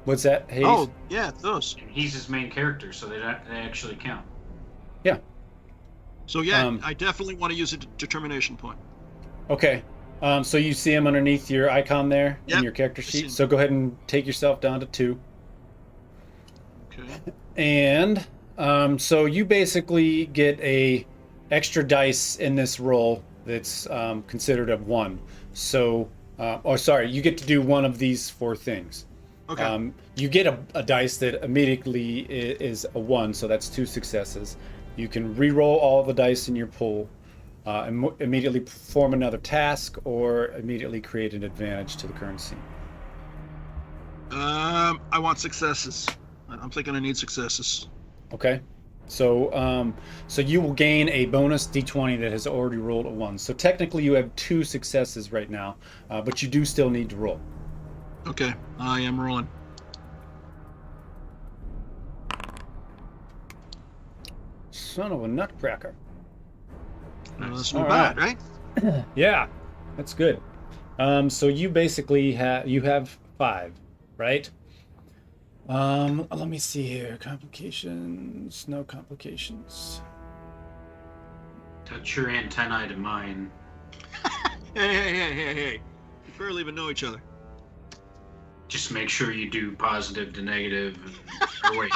What's that, Hayes? Oh, yeah, those. And he's his main character, so they actually count. Yeah. So yeah, I definitely want to use a determination point. Okay. So you see him underneath your icon there in your character sheet. So go ahead and take yourself down to 2. Okay. And so you basically get a extra dice in this roll that's considered a 1. So, you get to do one of these 4 things. Okay. You get a dice that immediately is a 1, so that's 2 successes. You can re-roll all the dice in your pool, immediately perform another task, or immediately create an advantage to the current scene. I want successes. I'm thinking I need successes. Okay. So so you will gain a bonus d20 that has already rolled a 1. So technically you have 2 successes right now, but you do still need to roll. Okay, I am rolling. Son of a nutcracker. No, that's not bad, right? Yeah, that's good. So you basically have 5, right? Let me see here. Complications. No complications. Touch your antennae to mine. Hey. We barely even know each other. Just make sure you do positive to negative. Or wait.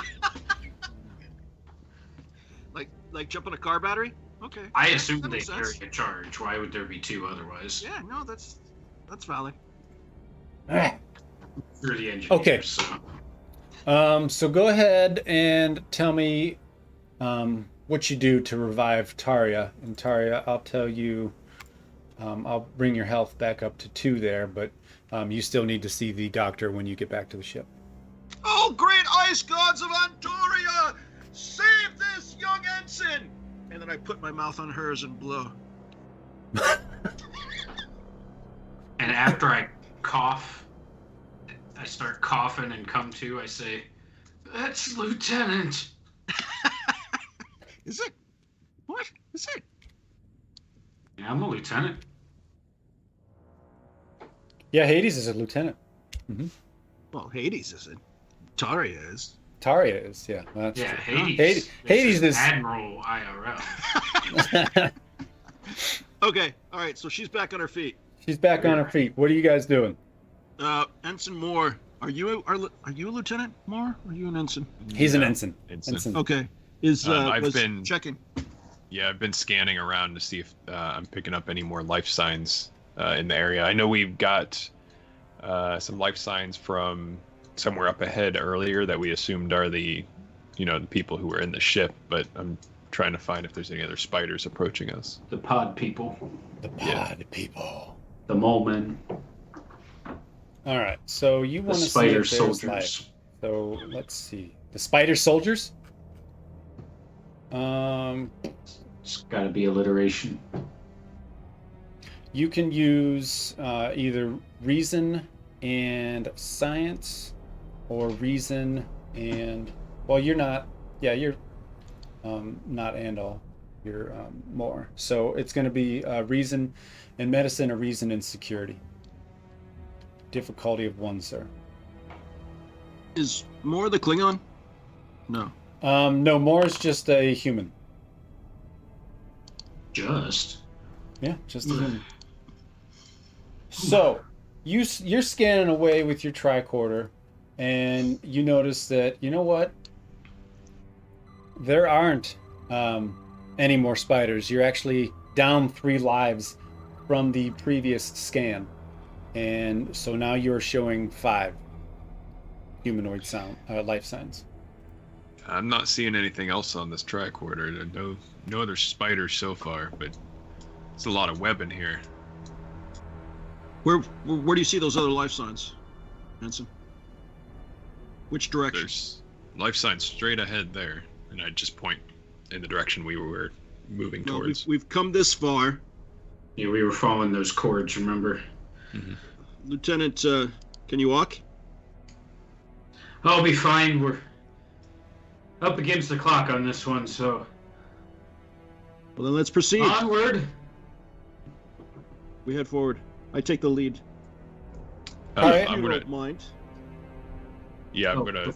Like jump on a car battery? Okay. I assume they carry a charge. Why would there be 2 otherwise? Yeah, no, that's valid. You're the engineer, Okay. so. So go ahead and tell me what you do to revive Taria. And Taria, I'll tell you, I'll bring your health back up to 2 there, but you still need to see the doctor when you get back to the ship. Oh, great ice gods of Andoria! Save this young ensign! And then I put my mouth on hers and blow. And after I cough, I start coughing and come to, I say, "That's Lieutenant." Is it? What? Is it? Yeah, I'm a lieutenant. Yeah, Hades is a lieutenant. Well, Hades isn't. Taria is. Taria is, yeah. That's Yeah, true. Hades. Hades is Admiral IRL. Okay, all right, so she's back on her feet. She's back on her feet. What are you guys doing? Ensign Moore, are you a lieutenant, Moore? Or are you an ensign? He's an ensign. Ensign. Okay. I've Was been checking. Yeah, I've been scanning around to see if I'm picking up any more life signs in the area. I know we've got some life signs from somewhere up ahead earlier that we assumed are the people who were in the ship, but I'm trying to find if there's any other spiders approaching us. The pod people. The pod people. The mole men. All right, so you The want to see spider if there's soldiers. life. So let's see. The spider soldiers? It's got to be alliteration. You can use either reason and science, or reason and you're not. Yeah, you're not and all. You're more. So it's going to be reason and medicine, or reason and security. Difficulty of 1, sir. Is Moore the Klingon? No. No, more is just a human. Just. Yeah, just a human. So, you're scanning away with your tricorder, and you notice that, you know what? There aren't any more spiders. You're actually down 3 lives from the previous scan. And so now you're showing 5 humanoid life signs. I'm not seeing anything else on this tricorder. No other spiders so far, but it's a lot of web in here. Where do you see those other life signs, Ensign? Which direction? There's life signs straight ahead there, and I just point in the direction we were moving Well, towards. we've come this far. Yeah, we were following those cords, remember? Mm-hmm. Lieutenant, can you walk? I'll be fine. We're up against the clock on this one, so Well, then let's proceed. onward. We head forward. I take the lead. Alright. I'm You gonna, don't mind. yeah, I'm Oh, gonna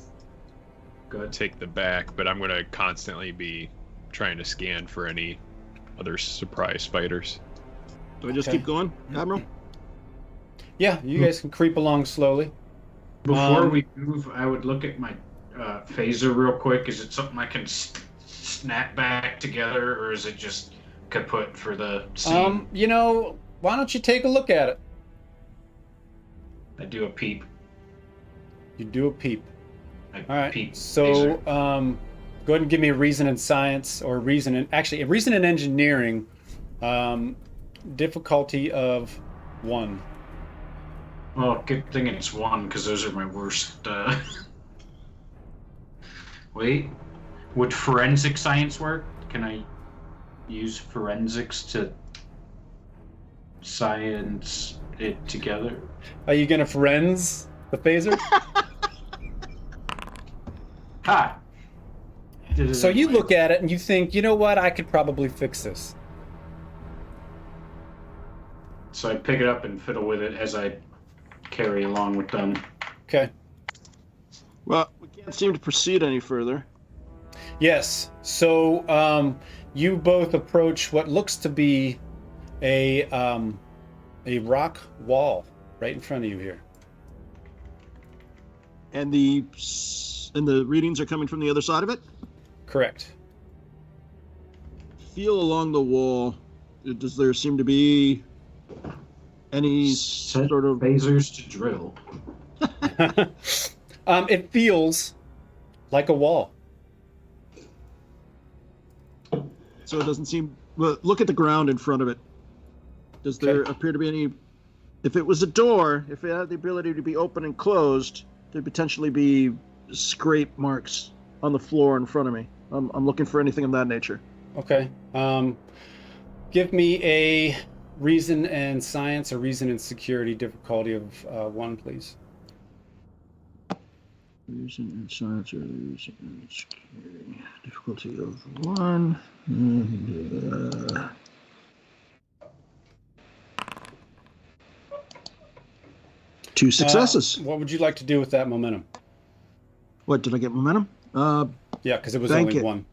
Good. take the back, but I'm gonna constantly be trying to scan for any other surprise spiders. Do I just Okay. keep going, Admiral? Yeah, you guys can creep along slowly. Before we move, I would look at my phaser real quick. Is it something I can snap back together, or is it just kaput for the scene? Why don't you take a look at it? I do a peep. You do a peep. I All right. peep So, phaser. go ahead and give me a reason in science, or reason in engineering. Difficulty of 1. Oh, good thing it's 1, because those are my worst. Wait, would forensic science work? Can I use forensics to science it together? Are you gonna forensic the phaser? Ha! So you look at it and you think, you know what? I could probably fix this. So I pick it up and fiddle with it as I carry along with them. Okay. Well, we can't seem to proceed any further. Yes. So you both approach what looks to be a rock wall right in front of you here. And the readings are coming from the other side of it? Correct. Feel along the wall. Does there seem to be any Set sort of... phasers to drill. It feels like a wall. So it doesn't seem. Well, look at the ground in front of it. Does there Okay. appear to be any? If it was a door, if it had the ability to be open and closed, there'd potentially be scrape marks on the floor in front of me. I'm looking for anything of that nature. Okay. Give me a reason and science or reason and security difficulty of 1, please. Reason and science or reason and security. Difficulty of 1. And, 2 successes. What would you like to do with that momentum? What, did I get momentum? Yeah, because it was Bank only it. 1.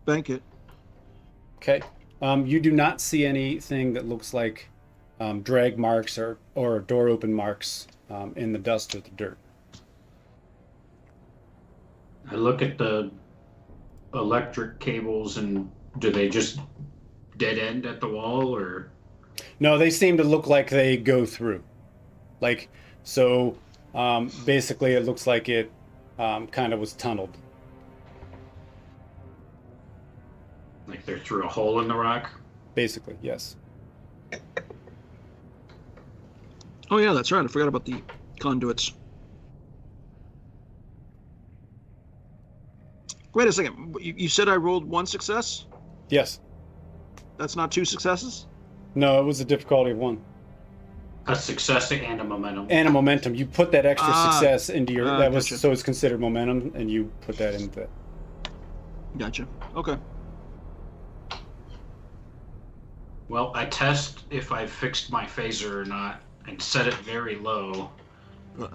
Bank it. Okay. You do not see anything that looks like drag marks or door open marks in the dust or the dirt. I look at the electric cables, and do they just dead end at the wall, or? No, they seem to look like they go through. Like, so basically it looks like it kind of was tunneled. Like they're through a hole in the rock? Basically, yes. Oh yeah, that's right. I forgot about the conduits. Wait a second. You said I rolled 1 success? Yes. That's not 2 successes? No, it was a difficulty of 1. A success and a momentum. And a momentum. You put that extra success into your... that was gotcha. so it's considered momentum, and you put that into it. Gotcha. Okay. Well, I test if I fixed my phaser or not, and set it very low,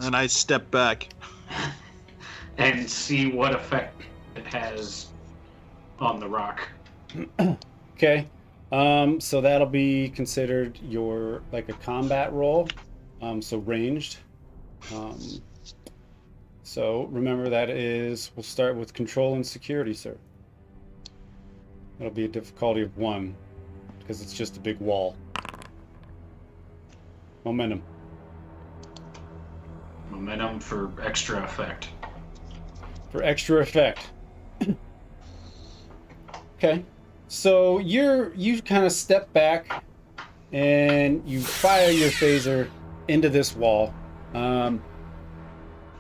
And I step back. and see what effect it has on the rock. Okay. So that'll be considered your like a combat roll. So ranged. So remember that is we'll start with control and security, sir. It'll be a difficulty of 1 because it's just a big wall. Momentum. Momentum for extra effect. For extra effect. Okay. So you kind of step back and you fire your phaser into this wall. And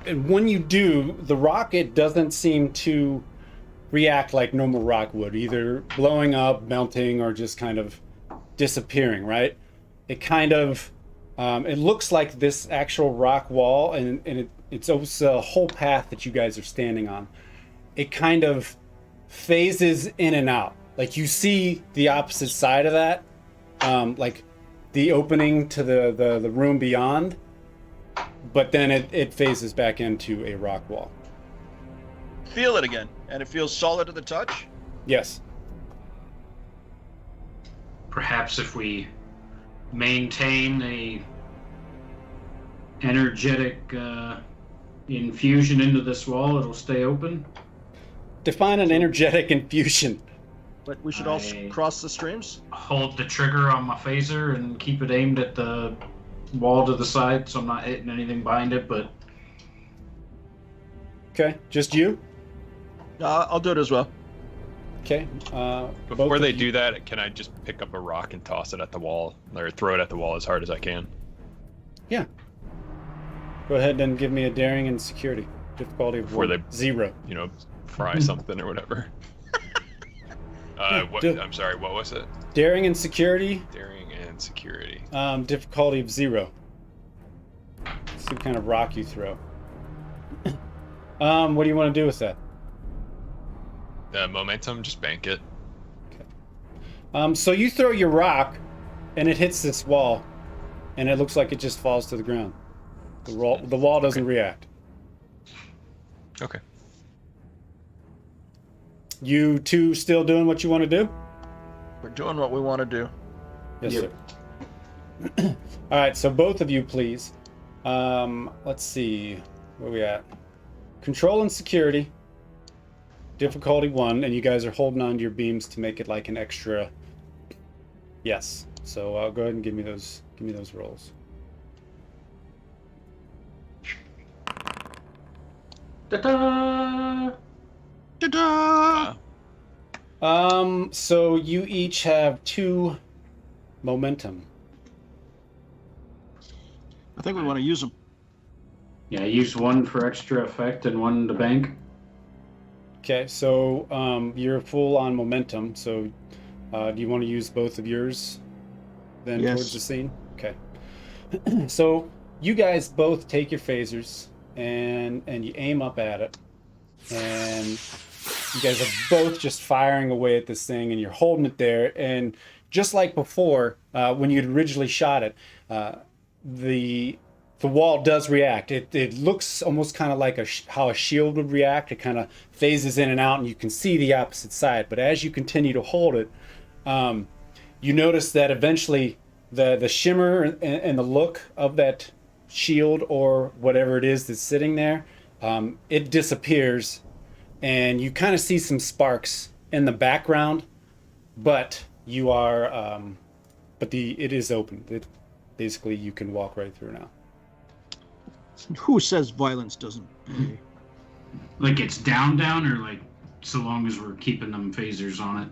when you do, the rocket doesn't seem to react like normal rock would, either blowing up, melting, or just kind of disappearing, right? It kind of, it looks like this actual rock wall, and it's a whole path that you guys are standing on. It kind of phases in and out. Like you see the opposite side of that, like the opening to the room beyond, but then it phases back into a rock wall. Feel it again, and it feels solid to the touch. Yes. Perhaps if we maintain a energetic infusion into this wall, it'll stay open. Define an energetic infusion. But we should also cross the streams. Hold the trigger on my phaser and keep it aimed at the wall to the side, so I'm not hitting anything behind it. But Okay, just you? I'll do it as well. Okay. Before they do that, can I just pick up a rock and toss it at the wall, or throw it at the wall as hard as I can? Yeah. Go ahead and give me a daring and security. Difficulty of Before 0. You know, fry something or whatever. I'm sorry, what was it? Daring and security. Daring and security. Difficulty of 0. See what kind of rock you throw. What do you want to do with that? Momentum, just bank it. So you throw your rock, and it hits this wall, and it looks like it just falls to the ground. The wall doesn't react. Okay. You two still doing what you want to do? We're doing what we want to do. Yes, Yep. sir. All right, so both of you, please. Let's see. Where we at? Control and security. Difficulty 1, and you guys are holding on to your beams to make it like an extra. Yes. So go ahead and give me those rolls. Ta-da! So you each have 2 momentum. I think we want to use them. Yeah, I use one for extra effect and one to bank. Okay, so you're full on momentum. So do you want to use both of yours then Yes. towards the scene? Okay. So you guys both take your phasers and you aim up at it, and you guys are both just firing away at this thing, and you're holding it there. And just like before, when you'd originally shot it, the wall does react. It looks almost kind of like how a shield would react. It kind of phases in and out, and you can see the opposite side. But as you continue to hold it, you notice that eventually the shimmer and the look of that shield or whatever it is that's sitting there, it disappears, and you kind of see some sparks in the background, but you are, it is open. Basically, you can walk right through now. Who says violence doesn't pay? Like it's down, or like so long as we're keeping them phasers on it.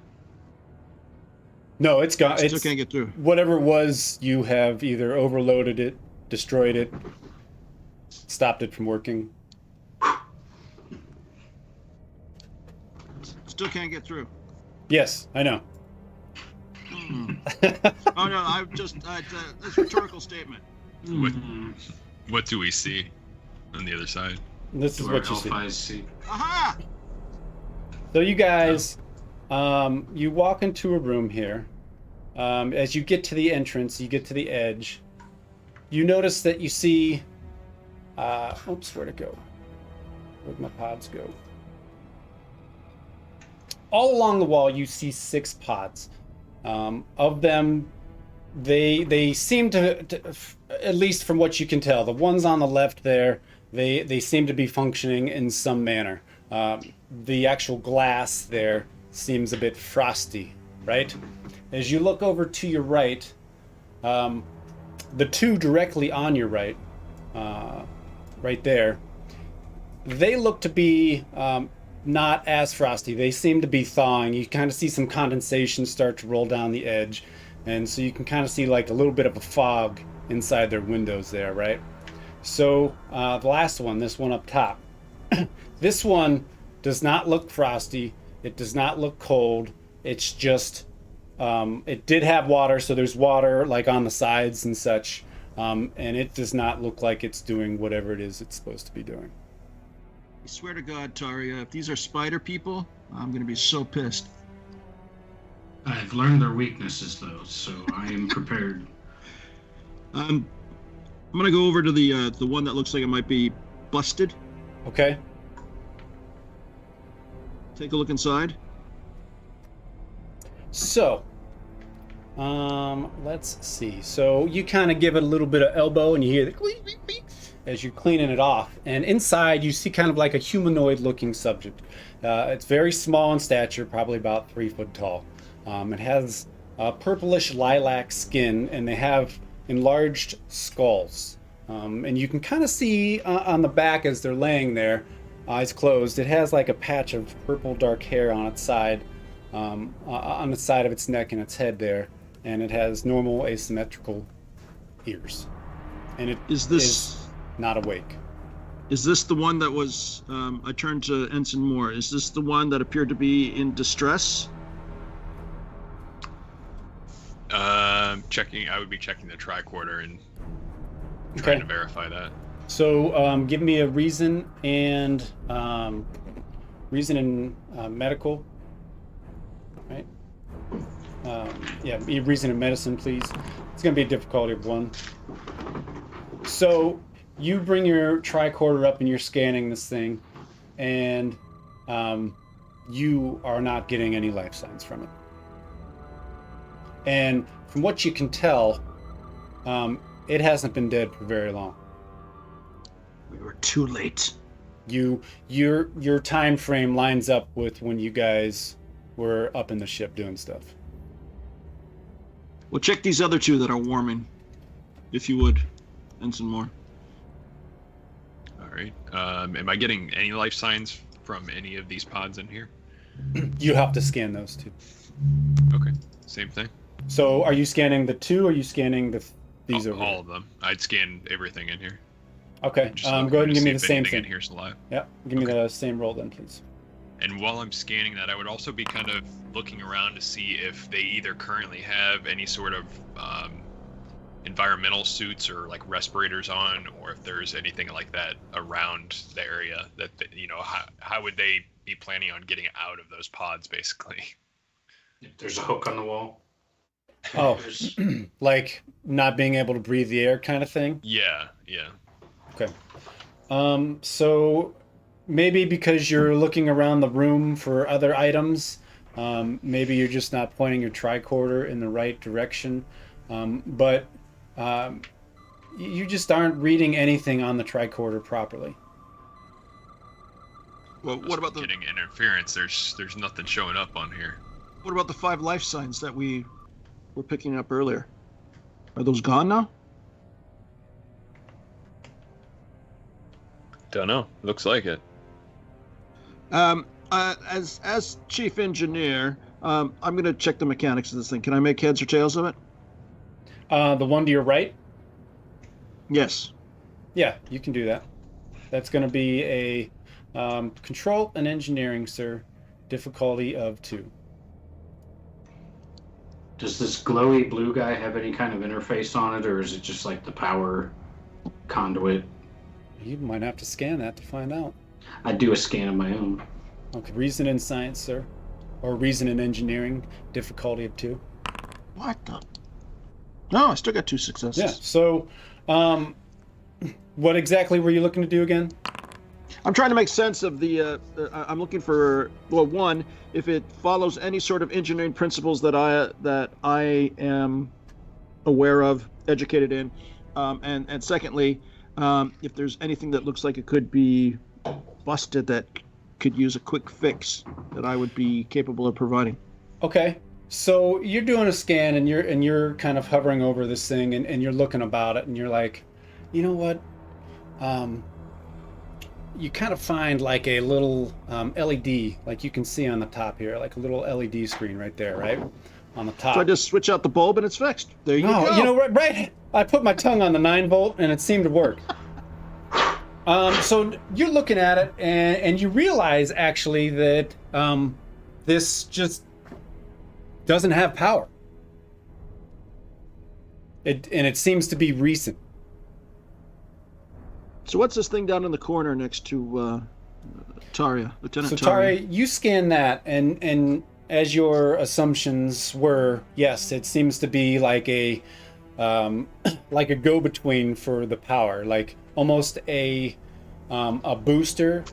No, it's gone. Still can't get through. Whatever it was, you have either overloaded it, destroyed it, stopped it from working. Still can't get through. Yes, I know. Oh no, that's a rhetorical statement. What do we see on the other side? This is what you see. see. Aha! So you guys, you walk into a room here. As you get to the entrance, you get to the edge. You notice that you see, oops, where'd it go? Where'd my pods go? All along the wall, you see 6 pods. Of them, they seem to, at least from what you can tell, the ones on the left there, they seem to be functioning in some manner. The actual glass there seems a bit frosty, right? As you look over to your right, the 2 directly on your right, right there, they look to be not as frosty. They seem to be thawing. You kind of see some condensation start to roll down the edge, and so you can kind of see like a little bit of a fog inside their windows there, right? So the last one, this one up top, this one does not look frosty. It does not look cold. It's just, it did have water, so there's water like on the sides and such, and it does not look like it's doing whatever it is it's supposed to be doing. I swear to God, Taria, if these are spider people, I'm gonna be so pissed. I've learned their weaknesses though, so I am prepared. I'm gonna go over to the one that looks like it might be busted. Okay. Take a look inside. So, let's see. So you kind of give it a little bit of elbow, and you hear the cleak, cleak, cleak as you're cleaning it off. And inside, you see kind of like a humanoid-looking subject. It's very small in stature, probably about 3 foot tall. It has purplish lilac skin, and they have enlarged skulls. And you can kind of see on the back as they're laying there, eyes closed, it has like a patch of purple dark hair on its side, on the side of its neck and its head there, and it has normal asymmetrical ears. And it is not awake. Is this the one that was, I turned to Ensign Moore, is this the one that appeared to be in distress? I would be checking the tricorder and trying to verify that. So give me a reason and medical, right? Yeah, reason and medicine, please. It's going to be a difficulty of 1. So you bring your tricorder up and you're scanning this thing, and you are not getting any life signs from it. And from what you can tell, it hasn't been dead for very long. We were too late. Your time frame lines up with when you guys were up in the ship doing stuff. Well, check these other 2 that are warming, if you would, Ensign Moore. All right. Am I getting any life signs from any of these pods in here? You have to scan those two. Okay, same thing. So are you scanning the two, or are you scanning these over All here? of them. I'd scan everything in here. Okay, Just go ahead looking and to give me see the if same anything in thing. here's alive. Yeah, give me the same roll then, please. And while I'm scanning that, I would also be kind of looking around to see if they either currently have any sort of environmental suits or like respirators on, or if there's anything like that around the area that, how would they be planning on getting out of those pods, basically? There's a hook on the wall. Oh, There's- like not being able to breathe the air kind of thing? Yeah. Okay. So maybe because you're looking around the room for other items, maybe you're just not pointing your tricorder in the right direction. But you just aren't reading anything on the tricorder properly. Well, what about the getting interference? There's nothing showing up on here. what about the 5 life signs that we were picking up earlier? Are those gone now? Don't know. Looks like it. As chief engineer, I'm going to check the mechanics of this thing. Can I make heads or tails of it? The one to your right? Yes. Yeah, you can do that. That's going to be a control and engineering, sir. Difficulty of 2. Does this glowy blue guy have any kind of interface on it, or is it just like the power conduit? You might have to scan that to find out. I'd do a scan of my own. Okay, reason in science, sir. Or reason in engineering, difficulty of 2. What the? No, I still got 2 successes. Yeah, so what exactly were you looking to do again? I'm trying to make sense of the. I'm looking for, well, one, if it follows any sort of engineering principles that I am aware of, educated in, and secondly, if there's anything that looks like it could be busted that could use a quick fix that I would be capable of providing. Okay, so you're doing a scan and you're kind of hovering over this thing and you're looking about it and you're like, you know what? You kind of find like a little LED, like you can see on the top here, like a little LED screen right there, right? On the top. So I just switch out the bulb and it's fixed. There you No, go. you know, right? I put my tongue on the 9-volt and it seemed to work. So you're looking at it and you realize actually that this just doesn't have power. It seems to be recent. So what's this thing down in the corner next to Taria, Lieutenant So Taria? Tari, you scan that and as your assumptions were, yes, it seems to be like a go-between for the power, like almost a booster,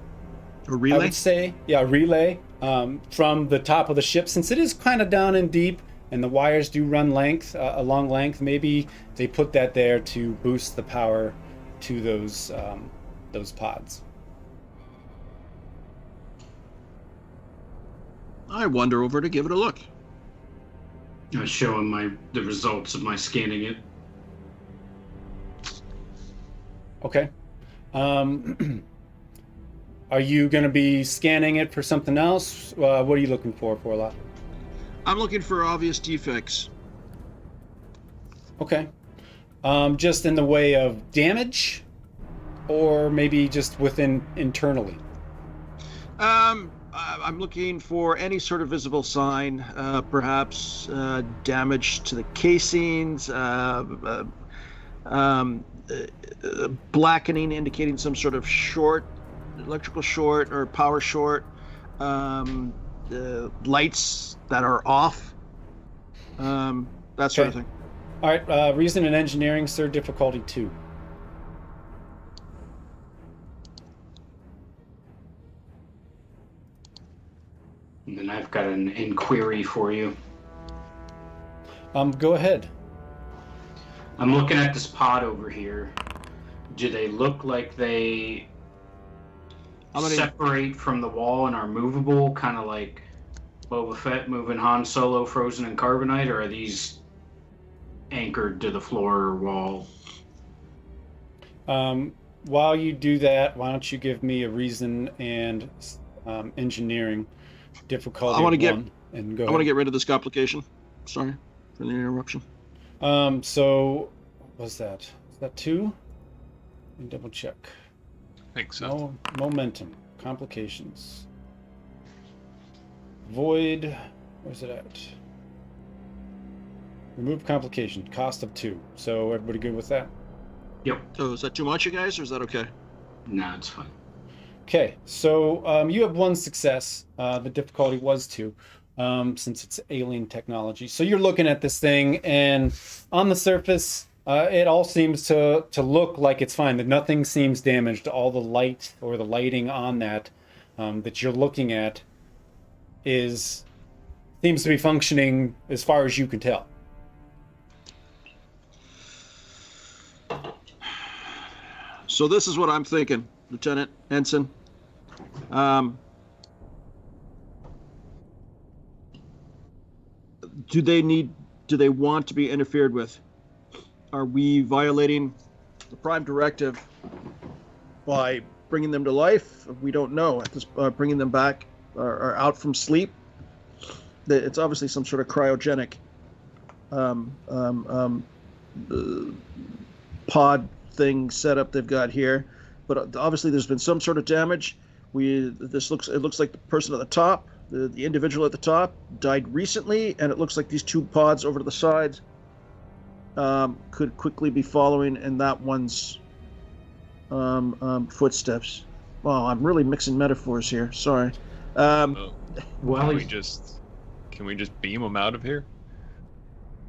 A I relay? would say. Yeah, a relay from the top of the ship. Since it is kind of down and deep and the wires do run a long length, maybe they put that there to boost the power to those pods. I wander over to give it a look. I show him the results of my scanning it. Okay. Are you going to be scanning it for something else? What are you looking for, Forla? I'm looking for obvious defects. Okay. Just in the way of damage, or maybe just within internally. I'm looking for any sort of visible sign, perhaps damage to the casings, blackening indicating some sort of electrical short or power short, lights that are off, that sort of thing. All right. Reason and engineering, sir. Difficulty 2. And then I've got an inquiry for you. Go ahead. I'm looking at this pod over here. Do they look like they separate from the wall and are movable, kind of like Boba Fett moving Han Solo frozen in carbonite, or are these anchored to the floor or wall? While you do that, why don't you give me a reason and engineering difficulty I wanna of get- 1. And go I ahead. want to get rid of this complication. Sorry for the interruption. So, what was that? Is that 2? Let me double check. I think so. No, momentum. Complications. Void. Where's it at? Remove complication. Cost of 2. So, everybody good with that? Yep. So is that too much, you guys, or is that okay? Nah, it's fine. Okay, so you have 1 success. The difficulty was 2, since it's alien technology. So you're looking at this thing, and on the surface, it all seems to look like it's fine. That nothing seems damaged. All the light or the lighting on that that you're looking at seems to be functioning as far as you can tell. So this is what I'm thinking, Lieutenant Ensign. Do they want to be interfered with? Are we violating the Prime Directive by bringing them to life? We don't know. At this, bringing them back or out from sleep. It's obviously some sort of cryogenic pod thing setup they've got here, but obviously there's been some sort of damage. It looks like the person at the top, the individual at the top, died recently, and it looks like these 2 pods over to the sides could quickly be following in that one's footsteps. Wow, I'm really mixing metaphors here. Sorry. Well, Well, can we just beam them out of here?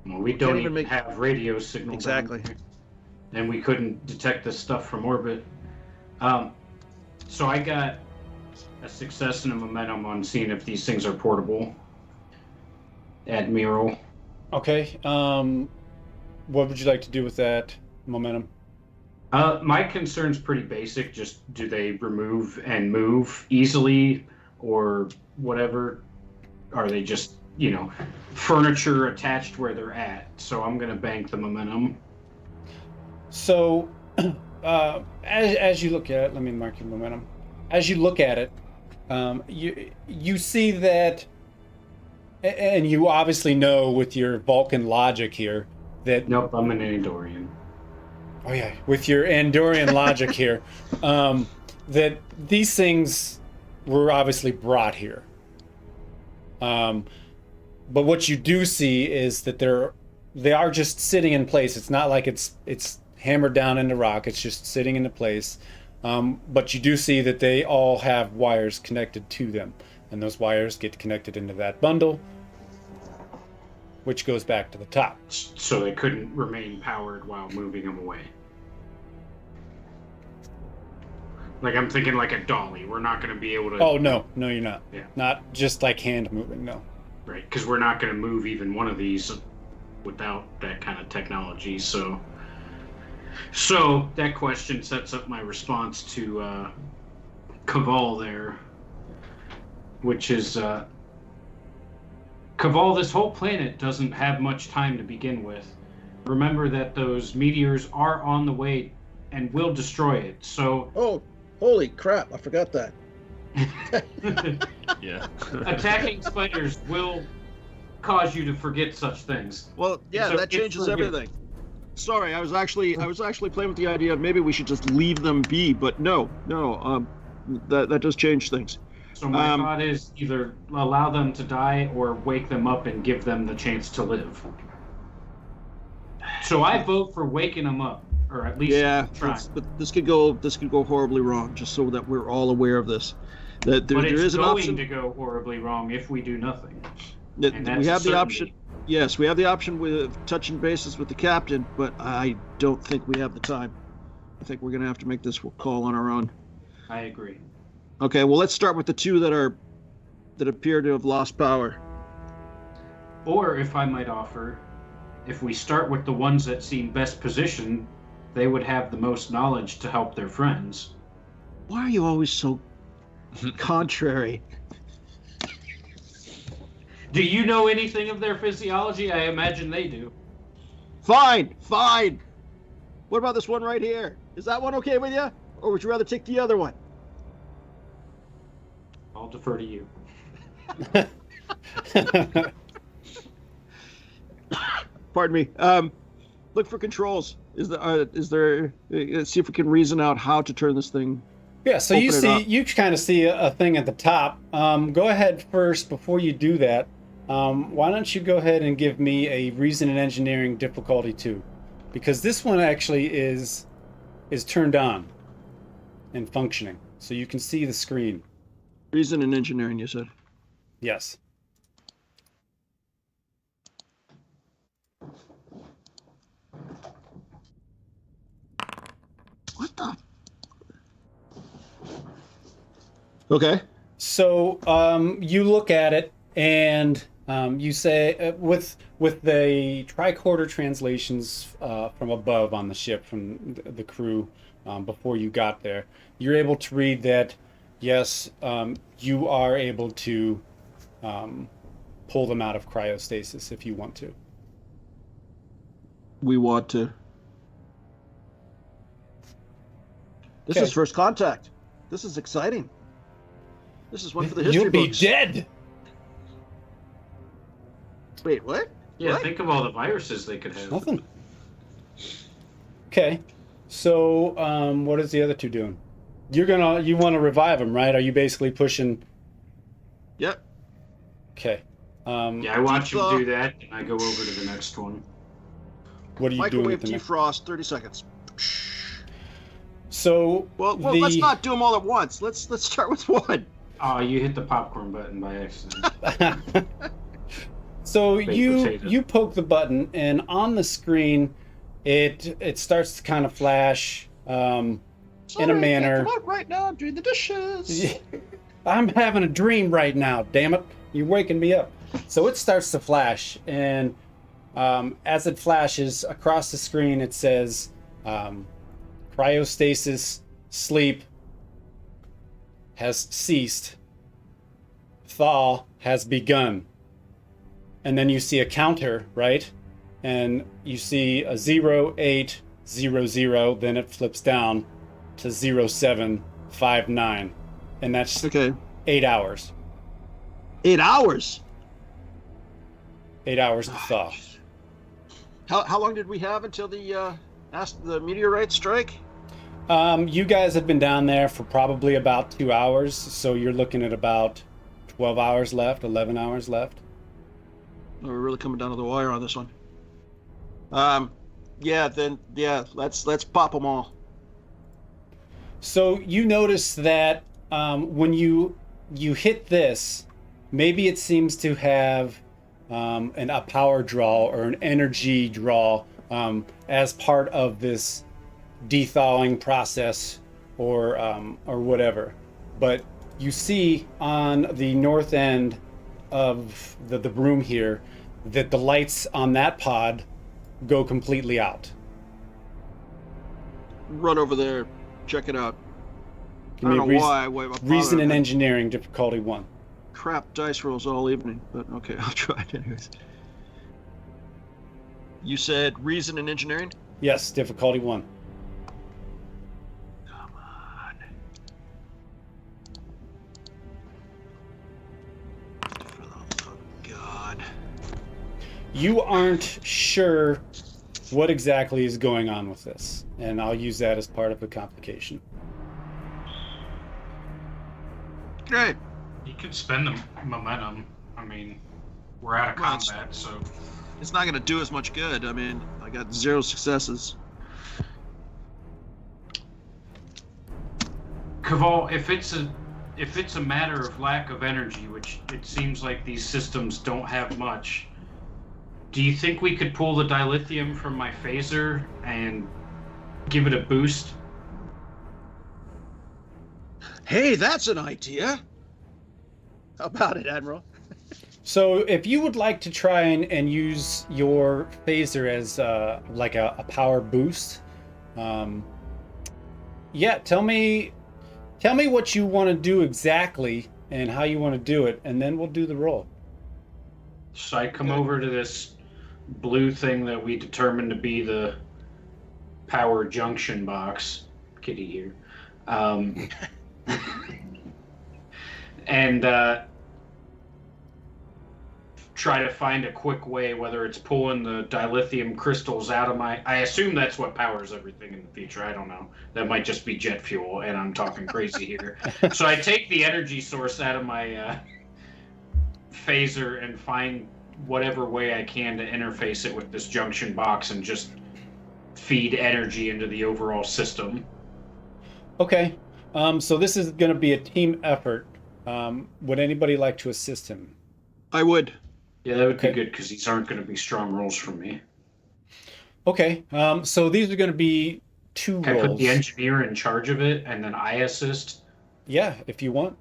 we don't even even have radio signal. Exactly. And we couldn't detect this stuff from orbit. So I got a success and a momentum on seeing if these things are portable. Admiral. Okay. What would you like to do with that momentum? My concern's pretty basic. Just do they remove and move easily or whatever? Are they just, furniture attached where they're at? So I'm going to bank the momentum. So, as you look at it, let me mark your momentum. As you look at it, you see that, and you obviously know with your Vulcan logic here that. Nope, I'm an Andorian. Oh yeah, with your Andorian logic here, that these things were obviously brought here. But what you do see is that they are just sitting in place. It's not like it's hammered down into rock. It's just sitting into place. But you do see that they all have wires connected to them, and those wires get connected into that bundle, which goes back to the top. So they couldn't remain powered while moving them away. Like, I'm thinking like a dolly. We're not going to be able to... Oh, no, you're not. Yeah. Not just like hand moving, no. Right, because we're not going to move even one of these without that kind of technology, so that question sets up my response to Caval there, which is, Caval, this whole planet doesn't have much time to begin with. Remember that those meteors are on the way and will destroy it, so... Oh, holy crap, I forgot that. Yeah. Attacking spiders will cause you to forget such things. Well, yeah, So that it's changes forgiven. everything. Sorry, I was actually playing with the idea of maybe we should just leave them be, but no, that does change things. So my thought is either allow them to die or wake them up and give them the chance to live. So I vote for waking them up, or at least trying. But this could go horribly wrong. Just so that we're all aware of this, that there But it's is an going option. to go horribly wrong if we do nothing. That And that's we have a the option. certainty. Yes, we have the option with touching bases with the captain, but I don't think we have the time. I think we're going to have to make this call on our own. I agree. Okay, well, let's start with the 2 that appear to have lost power. Or if I might offer, if we start with the ones that seem best positioned, they would have the most knowledge to help their friends. Why are you always so contrary? Do you know anything of their physiology? I imagine they do. Fine. What about this one right here? Is that one okay with you? Or would you rather take the other one? I'll defer to you. Pardon me. Look for controls. Is there? Let's see if we can reason out how to turn this thing. Yeah, so you kind of see a thing at the top. Go ahead first before you do that. Why don't you go ahead and give me a reason and engineering difficulty 2, because this one actually is turned on and functioning, so you can see the screen. Reason and engineering, you said. Yes. What the? Okay. So you look at it and you say, with the tricorder translations from above on the ship from the crew before you got there, you're able to read that, yes, you are able to pull them out of cryostasis if you want to. We want to. This Okay. is first contact. This is exciting. This is one for the history You'll be books. dead. Wait, what? Yeah, What? think of all the viruses they could have. Nothing. Okay. So what is the other two doing? You want to revive them, right? Are you basically pushing? Yep. Okay. Yeah, I watch him do that, and I go over to the next one. What are you doing Microwave with the next? defrost, 30 seconds. So Well, let's not do them all at once. Let's start with one. Oh, you hit the popcorn button by accident. So Baked you potato. poke the button, and on the screen, it starts to kind of flash in a manner. Come on, right now, I'm doing the dishes. I'm having a dream right now. Damn it! You're waking me up. So it starts to flash, and as it flashes across the screen, it says cryostasis sleep has ceased. Thaw has begun. And then you see a counter, right? And you see a 0800, then it flips down to 0759. And that's Okay. 8 hours. 8 hours. 8 hours to thaw. How long did we have until the meteorite strike? You guys have been down there for probably about 2 hours, so you're looking at about 12 hours left, 11 hours left. Oh, we're really coming down to the wire on this one. Let's pop them all. So you notice that when you hit this, maybe it seems to have a power draw or an energy draw as part of this dethawing process or whatever. But you see on the north end of the room here that the lights on that pod go completely out. Run over there, check it out. Give I me don't know why. I reason and engineering difficulty 1. Crap dice rolls all evening, but okay, I'll try it anyways. You said reason and engineering? Yes, difficulty 1. Come on. For the love of God. You aren't sure what exactly is going on with this, and I'll use that as part of the complication. Great. You could spend the momentum. I mean, we're out of Well, it's- combat, so It's not going to do as much good. I mean, I got 0 successes. Caval, if it's a matter of lack of energy, which it seems like these systems don't have much, do you think we could pull the dilithium from my phaser and give it a boost? Hey, that's an idea. How about it, Admiral? So if you would like to try and use your phaser as like a power boost, tell me what you want to do exactly and how you want to do it, and then we'll do the roll. So I come over to this blue thing that we determined to be the power junction box. Kitty here. And try to find a quick way, whether it's pulling the dilithium crystals out of my... I assume that's what powers everything in the future. I don't know. That might just be jet fuel, and I'm talking crazy here. So I take the energy source out of my phaser and find whatever way I can to interface it with this junction box and just feed energy into the overall system. Okay. So this is going to be a team effort. Would anybody like to assist him? I would. Yeah, that would be good, because these aren't going to be strong rolls for me. Okay. So these are going to be 2 Can I rolls. put the engineer in charge of it, and then I assist? Yeah, if you want.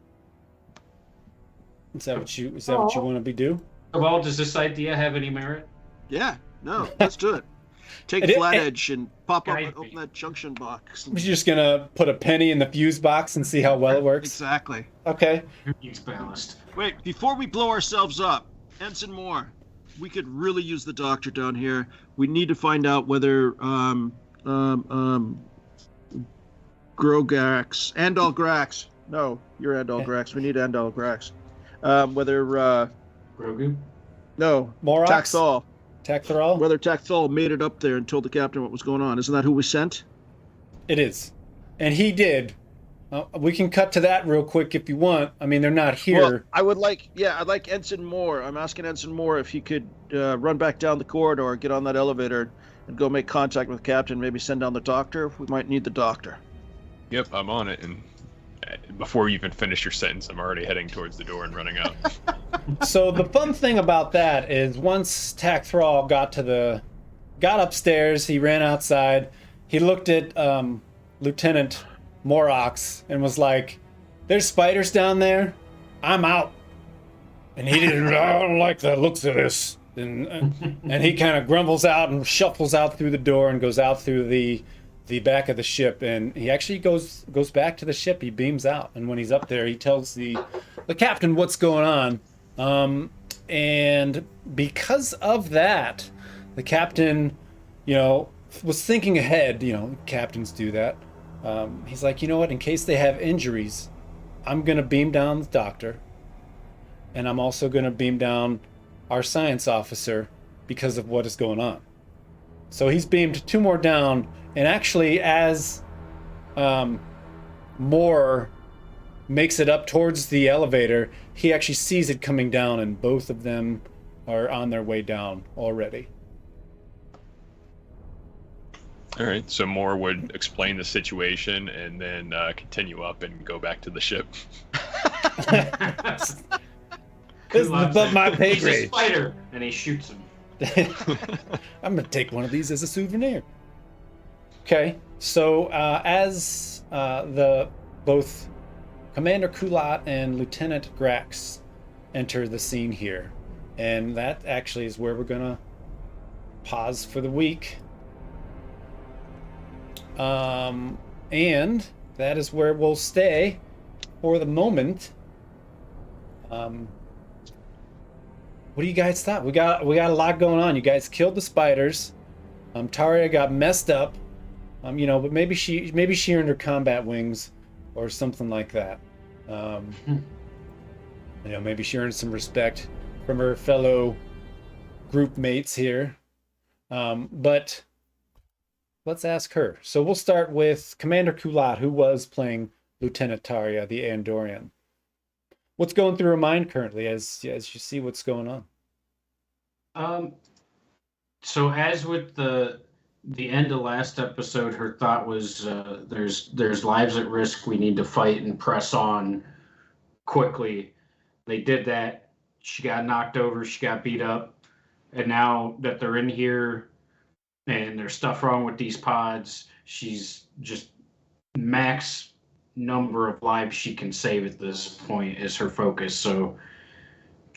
Is that what you want to do? Well, does this idea have any merit? Yeah, no, let's do it. Take Flat Edge and pop up and open that junction box. We're just going to put a penny in the fuse box and see how well it works? Exactly. Okay. It's balanced. Wait, before we blow ourselves up, Ensign Moore, we could really use the doctor down here. We need to find out whether Grax, Andal Grax. No, you're Andal Grax. We need Andal Grax. Whether Grogu? no, Morox? Thrall. Whether Thrall made it up there and told the captain what was going on. Isn't that who we sent? It is. And he did. We can cut to that real quick if you want. I mean, they're not here. Well, I'd like Ensign Moore. I'm asking Ensign Moore if he could run back down the corridor, get on that elevator, and go make contact with the captain, maybe send down the doctor. We might need the doctor. Yep, I'm on it, and before you even finish your sentence, I'm already heading towards the door and running out. So the fun thing about that is once Thrall got upstairs, he ran outside, he looked at Lieutenant Morox and was like, "There's spiders down there. I'm out." And he didn't I don't like the looks of this. And he kind of grumbles out and shuffles out through the door and goes out through the back of the ship, and he actually goes back to the ship. He beams out, and when he's up there, he tells the captain what's going on. And because of that, the captain, was thinking ahead. Captains do that. He's like, you know what? In case they have injuries, I'm gonna beam down the doctor, and I'm also gonna beam down our science officer because of what is going on. So he's beamed 2 more down. And actually, as Moore makes it up towards the elevator, he actually sees it coming down, and both of them are on their way down already. All right, so Moore would explain the situation and then continue up and go back to the ship. This is above my pay He's grade. a spider, and he shoots him. I'm gonna take one of these as a souvenir. Okay, so as both Commander Kullat and Lieutenant Grax enter the scene here, and that actually is where we're gonna pause for the week. And that is where we'll stay for the moment. What do you guys thought? We got a lot going on. You guys killed the spiders. Taria got messed up. But maybe she earned her combat wings or something like that. Maybe she earned some respect from her fellow group mates here. But let's ask her. So we'll start with Commander Kullat, who was playing Lieutenant Taria, the Andorian. What's going through her mind currently as you see what's going on? So as with the end of last episode, her thought was there's lives at risk. We need to fight and press on quickly. They did that. She got knocked over. She got beat up. And now that they're in here and there's stuff wrong with these pods, she's just max number of lives she can save at this point is her focus. So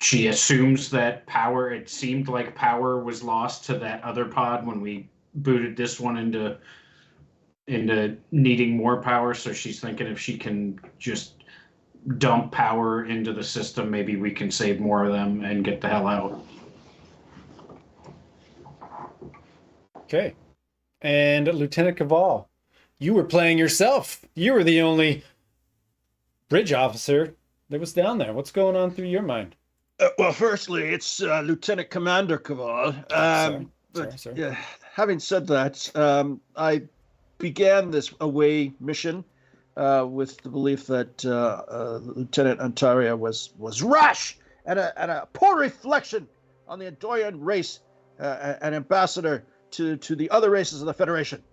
she assumes that it seemed like power was lost to that other pod when we booted this one into needing more power. So she's thinking if she can just dump power into the system, maybe we can save more of them and get the hell out. Okay. And Lieutenant Caval, you were playing yourself. You were the only bridge officer that was down there. What's going on through your mind? Well, firstly, it's Lieutenant Commander Caval. Sorry. Yeah, having said that, I began this away mission with the belief that Lieutenant Ontario was rash and a poor reflection on the Andorian race, an ambassador to the other races of the Federation.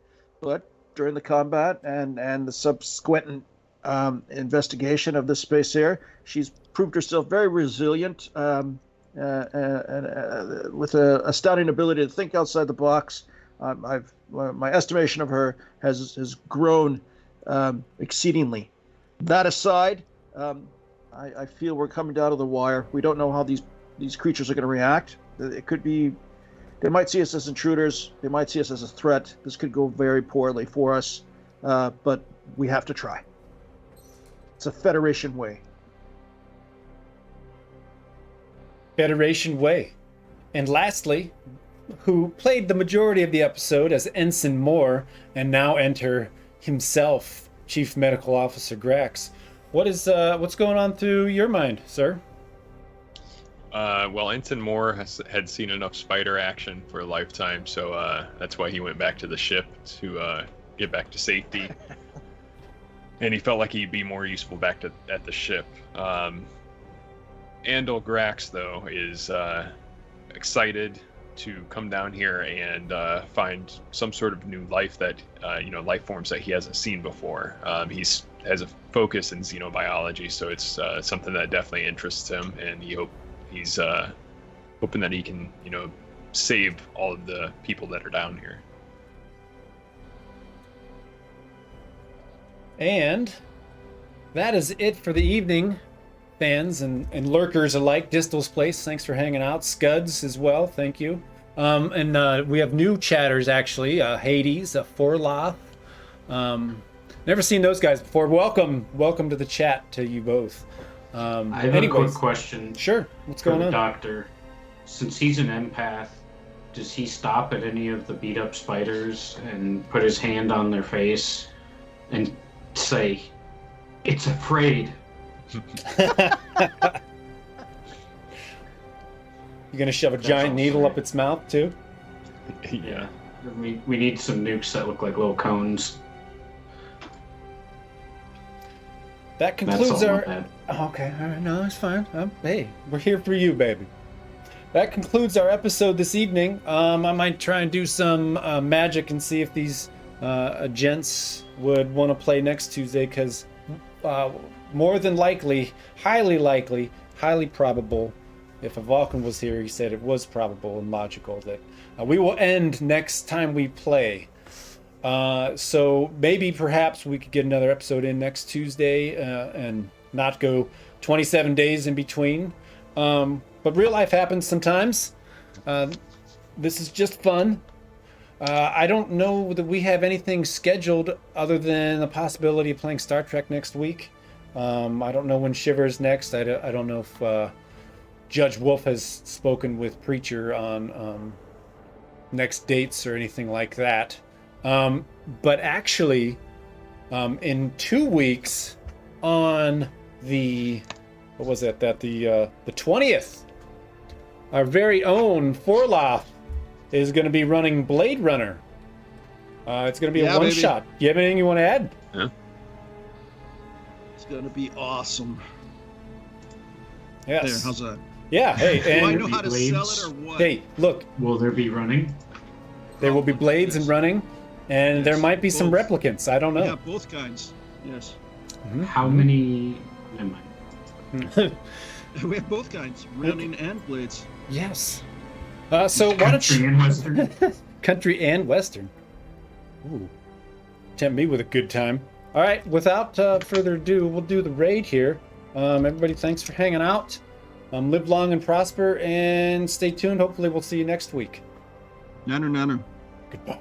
But during the combat and the subsequent investigation of this space here, she's proved herself very resilient with an astounding ability to think outside the box. My estimation of her has grown exceedingly. That aside, I feel we're coming down to the wire. We don't know how these creatures are going to react. It could be, they might see us as intruders. They might see us as a threat. This could go very poorly for us, but we have to try. It's a Federation way. Federation way. And lastly, who played the majority of the episode as Ensign Moore and now enter himself, Chief Medical Officer Grax. What's going on through your mind, sir? Well, Ensign Moore had seen enough spider action for a lifetime, so that's why he went back to the ship to get back to safety. And he felt like he'd be more useful back at the ship. Andal Grax, though, is excited to come down here and find some sort of new life that, life forms that he hasn't seen before. He's has a focus in xenobiology, so it's something that definitely interests him, and he's hoping that he can, save all of the people that are down here. And that is it for the evening, fans and lurkers alike. Distal's Place, thanks for hanging out. Scuds as well, thank you. And we have new chatters, actually. Hades, Forloth. Never seen those guys before. Welcome to the chat to you both. I have a quick question. Sure, what's going on? Doctor, since he's an empath, does he stop at any of the beat up spiders and put his hand on their face and say, "It's afraid"? You gonna shove a giant needle up its mouth too? Yeah. We need some nukes that look like little cones. That concludes our... Okay, all right, no, it's fine. Hey, we're here for you, baby. That concludes our episode this evening. I might try and do some magic and see if these gents would want to play next Tuesday, because more than likely, highly probable, if a Vulcan was here, he said it was probable and logical that we will end next time we play. So maybe perhaps we could get another episode in next Tuesday and not go 27 days in between. But real life happens sometimes. This is just fun. I don't know that we have anything scheduled other than the possibility of playing Star Trek next week. I don't know when Shiver's next. I don't know if Judge Wolf has spoken with Preacher on next dates or anything like that. But actually, in 2 weeks, on the the 20th, our very own Forloth is going to be running Blade Runner. It's going to be a one shot. You have anything you want to add? Yeah. It's going to be awesome. Yes. There, how's that? Yeah, hey. Do I And know how to sell it or what? hey, look, Will there be running? there will be blades and running, and there might be some replicants. I don't know. Yeah, both kinds. Yes. How many? Never mind. We have both kinds, running and blades. Yes. So why don't Country you... and Western. Country and Western. Ooh. Tempt me with a good time. All right, without further ado, we'll do the raid here. Everybody, thanks for hanging out. Live long and prosper, and stay tuned. Hopefully we'll see you next week. Nanner. Goodbye.